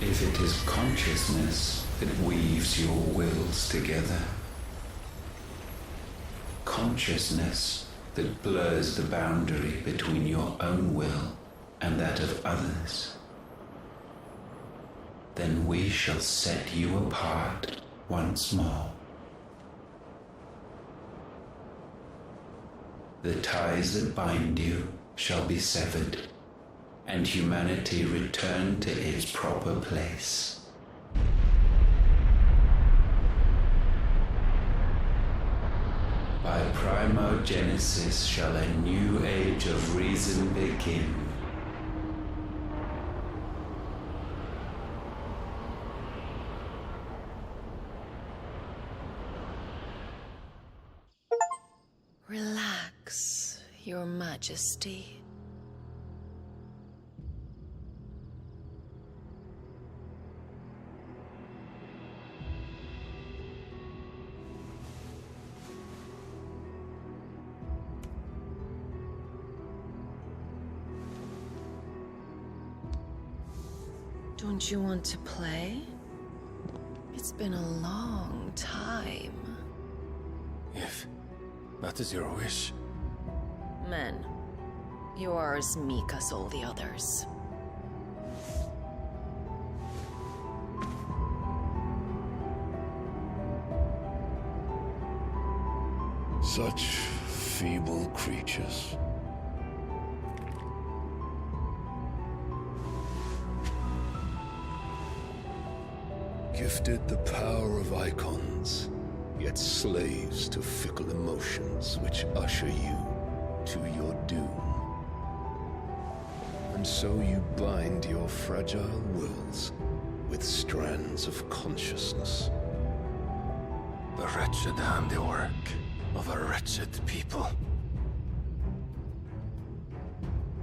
If it is consciousness that weaves your wills together, consciousness that blurs the boundary between your own will and that of others, then we shall set you apart once more. The ties that bind you shall be severed, and humanity return to its proper place. By primogenesis shall a new age of reason begin. Your Majesty. Don't you want to play? It's been a long time. If that is your wish. Men, you are as meek as all the others. Such feeble creatures. Gifted the power of icons, yet slaves to fickle emotions which usher you to your doom. And so you bind your fragile wills with strands of consciousness. The wretched handiwork of a wretched people.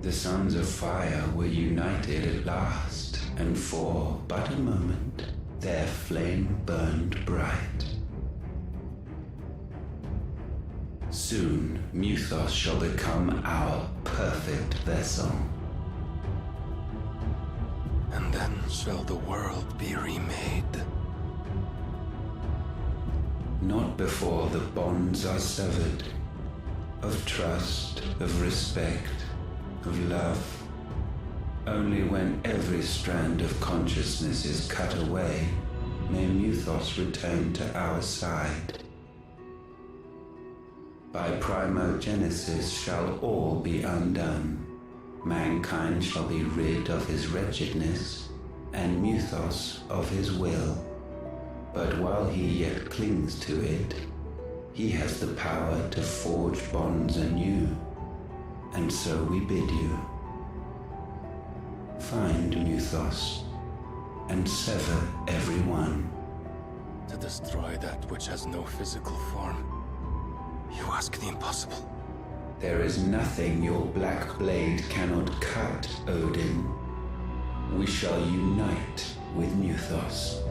The Sons of Fire were united at last, and for but a moment, their flame burned bright. Soon, Muthos shall become our perfect vessel. And then shall the world be remade. Not before the bonds are severed, of trust, of respect, of love. Only when every strand of consciousness is cut away, may Muthos return to our side. By primogenesis shall all be undone. Mankind shall be rid of his wretchedness, and Muthos of his will. But while he yet clings to it, he has the power to forge bonds anew. And so we bid you. Find Muthos, and sever every one. To destroy that which has no physical form. You ask the impossible. There is nothing your black blade cannot cut, Odin. We shall unite with Muthos,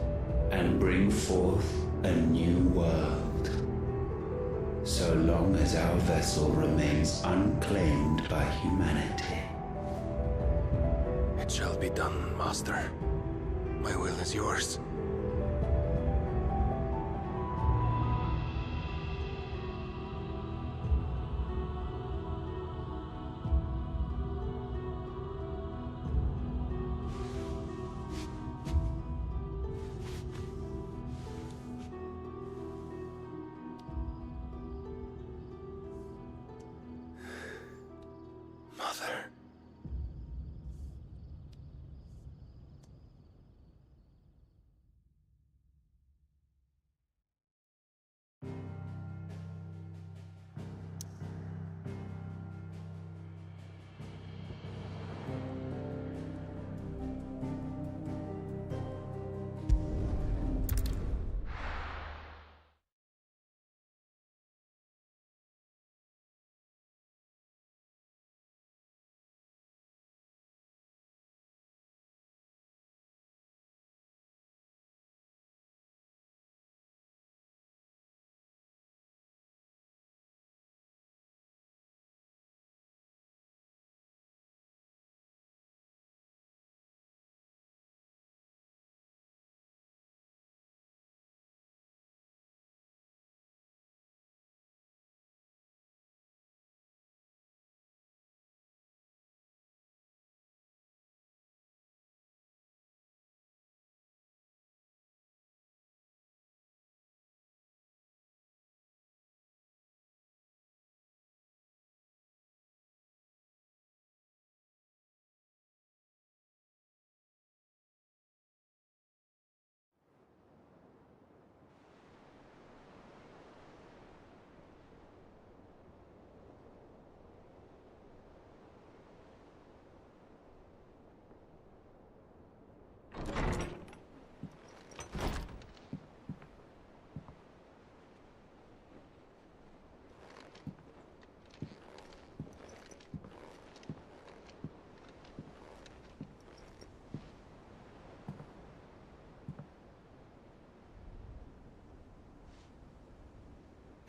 and bring forth a new world. So long as our vessel remains unclaimed by humanity. It shall be done, Master. My will is yours. Mother.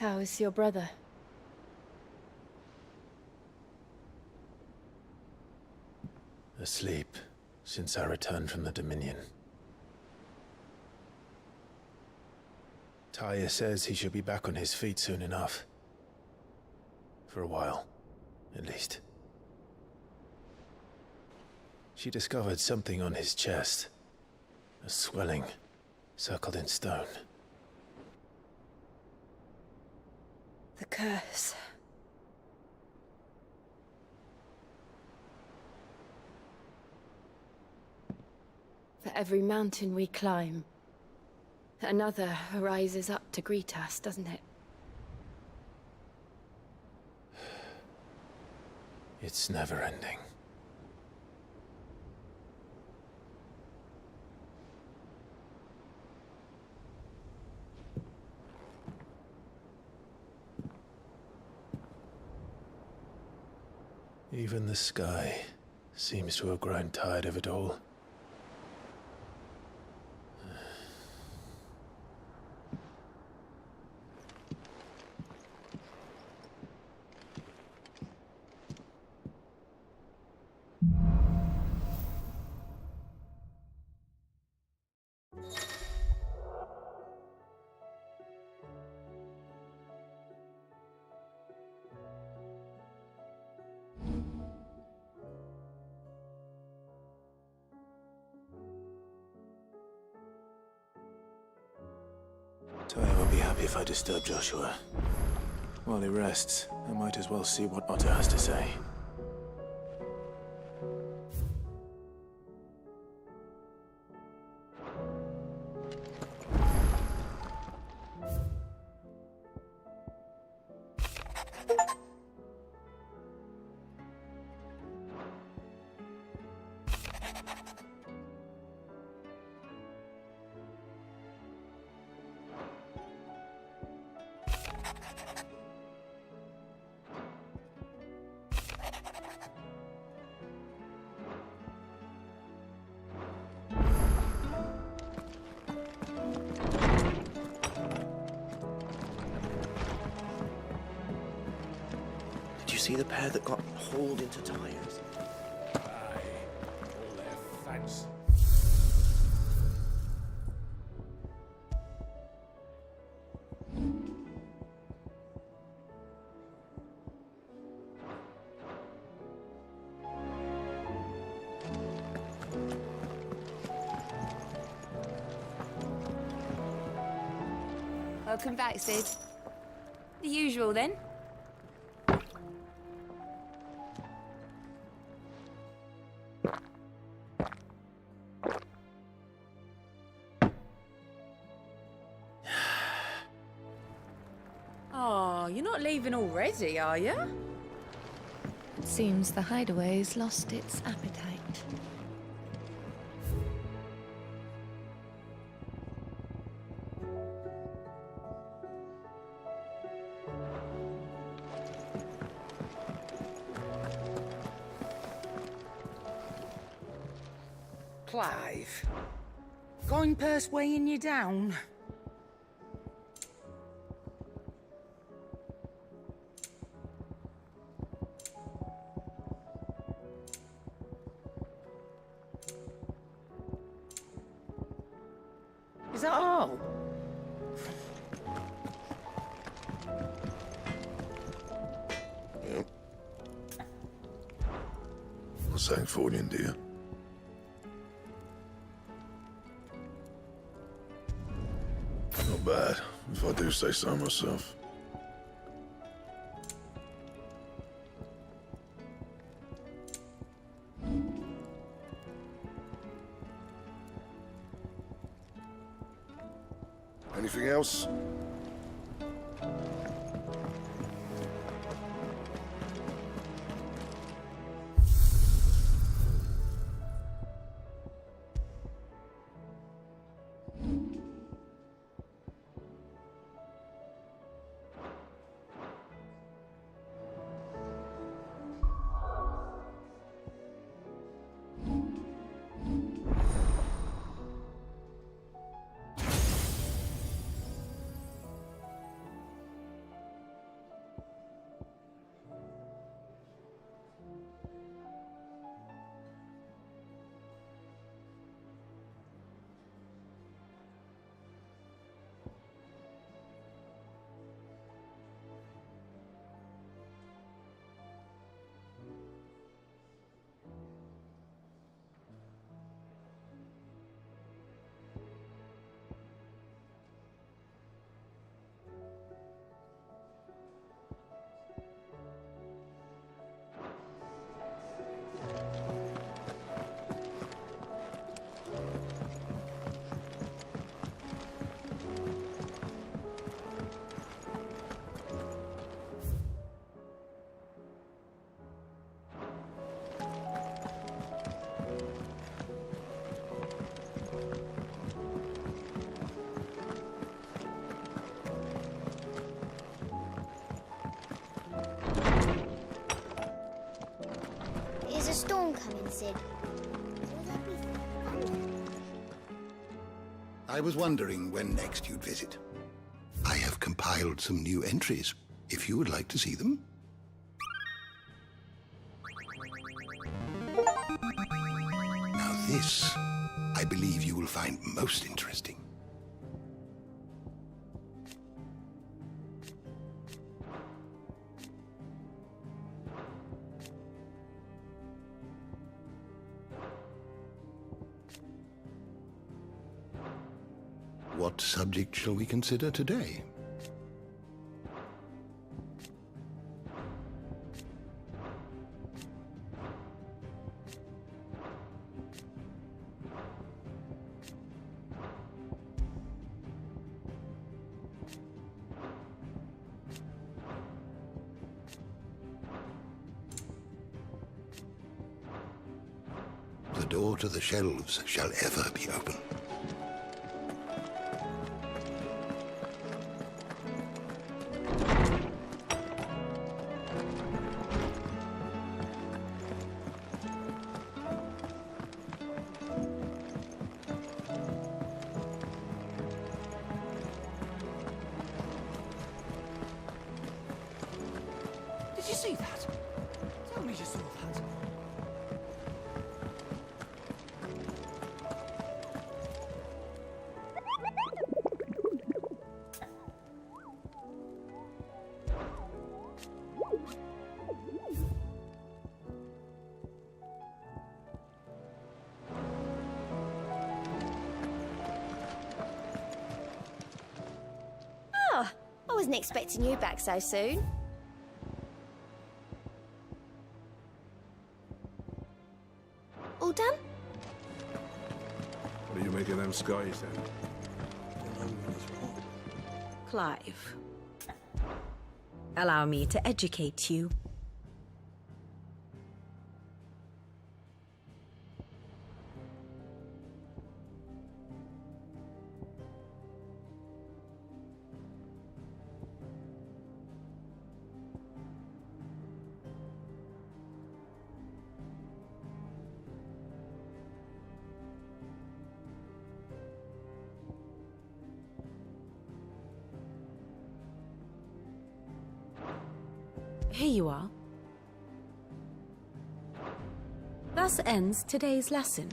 How is your brother? Asleep since I returned from the Dominion. Taya says he should be back on his feet soon enough. For a while, at least. She discovered something on his chest. A swelling, circled in stone. The curse. For every mountain we climb, another rises up to greet us, doesn't it? It's never ending. Even the sky seems to have grown tired of it all. Taya won't be happy if I disturb Joshua. While he rests, I might as well see what Otter has to say. Did you see the pair that got hauled into tires? Aye, all their fancy. Welcome back, Sid. The usual, then? Oh, you're not leaving already, are you? It seems the hideaway's lost its appetite. Clive. Going purse weighing you down? Is that all? Yep. Sanctfordian, dear. Not bad, if I do say so myself. Anything else? storm coming, Sid? Will there be thunder? I was wondering when next you'd visit. I have compiled some new entries, if you would like to see them. Now this, I believe you will find most interesting. What subject shall we consider today? The door to the shelves shall ever be open. Did you see that? Tell me you saw that. Ah, I wasn't expecting you back so soon. All done? What are you making them skies then? Clive, allow me to educate you. Here you are. Thus ends today's lesson.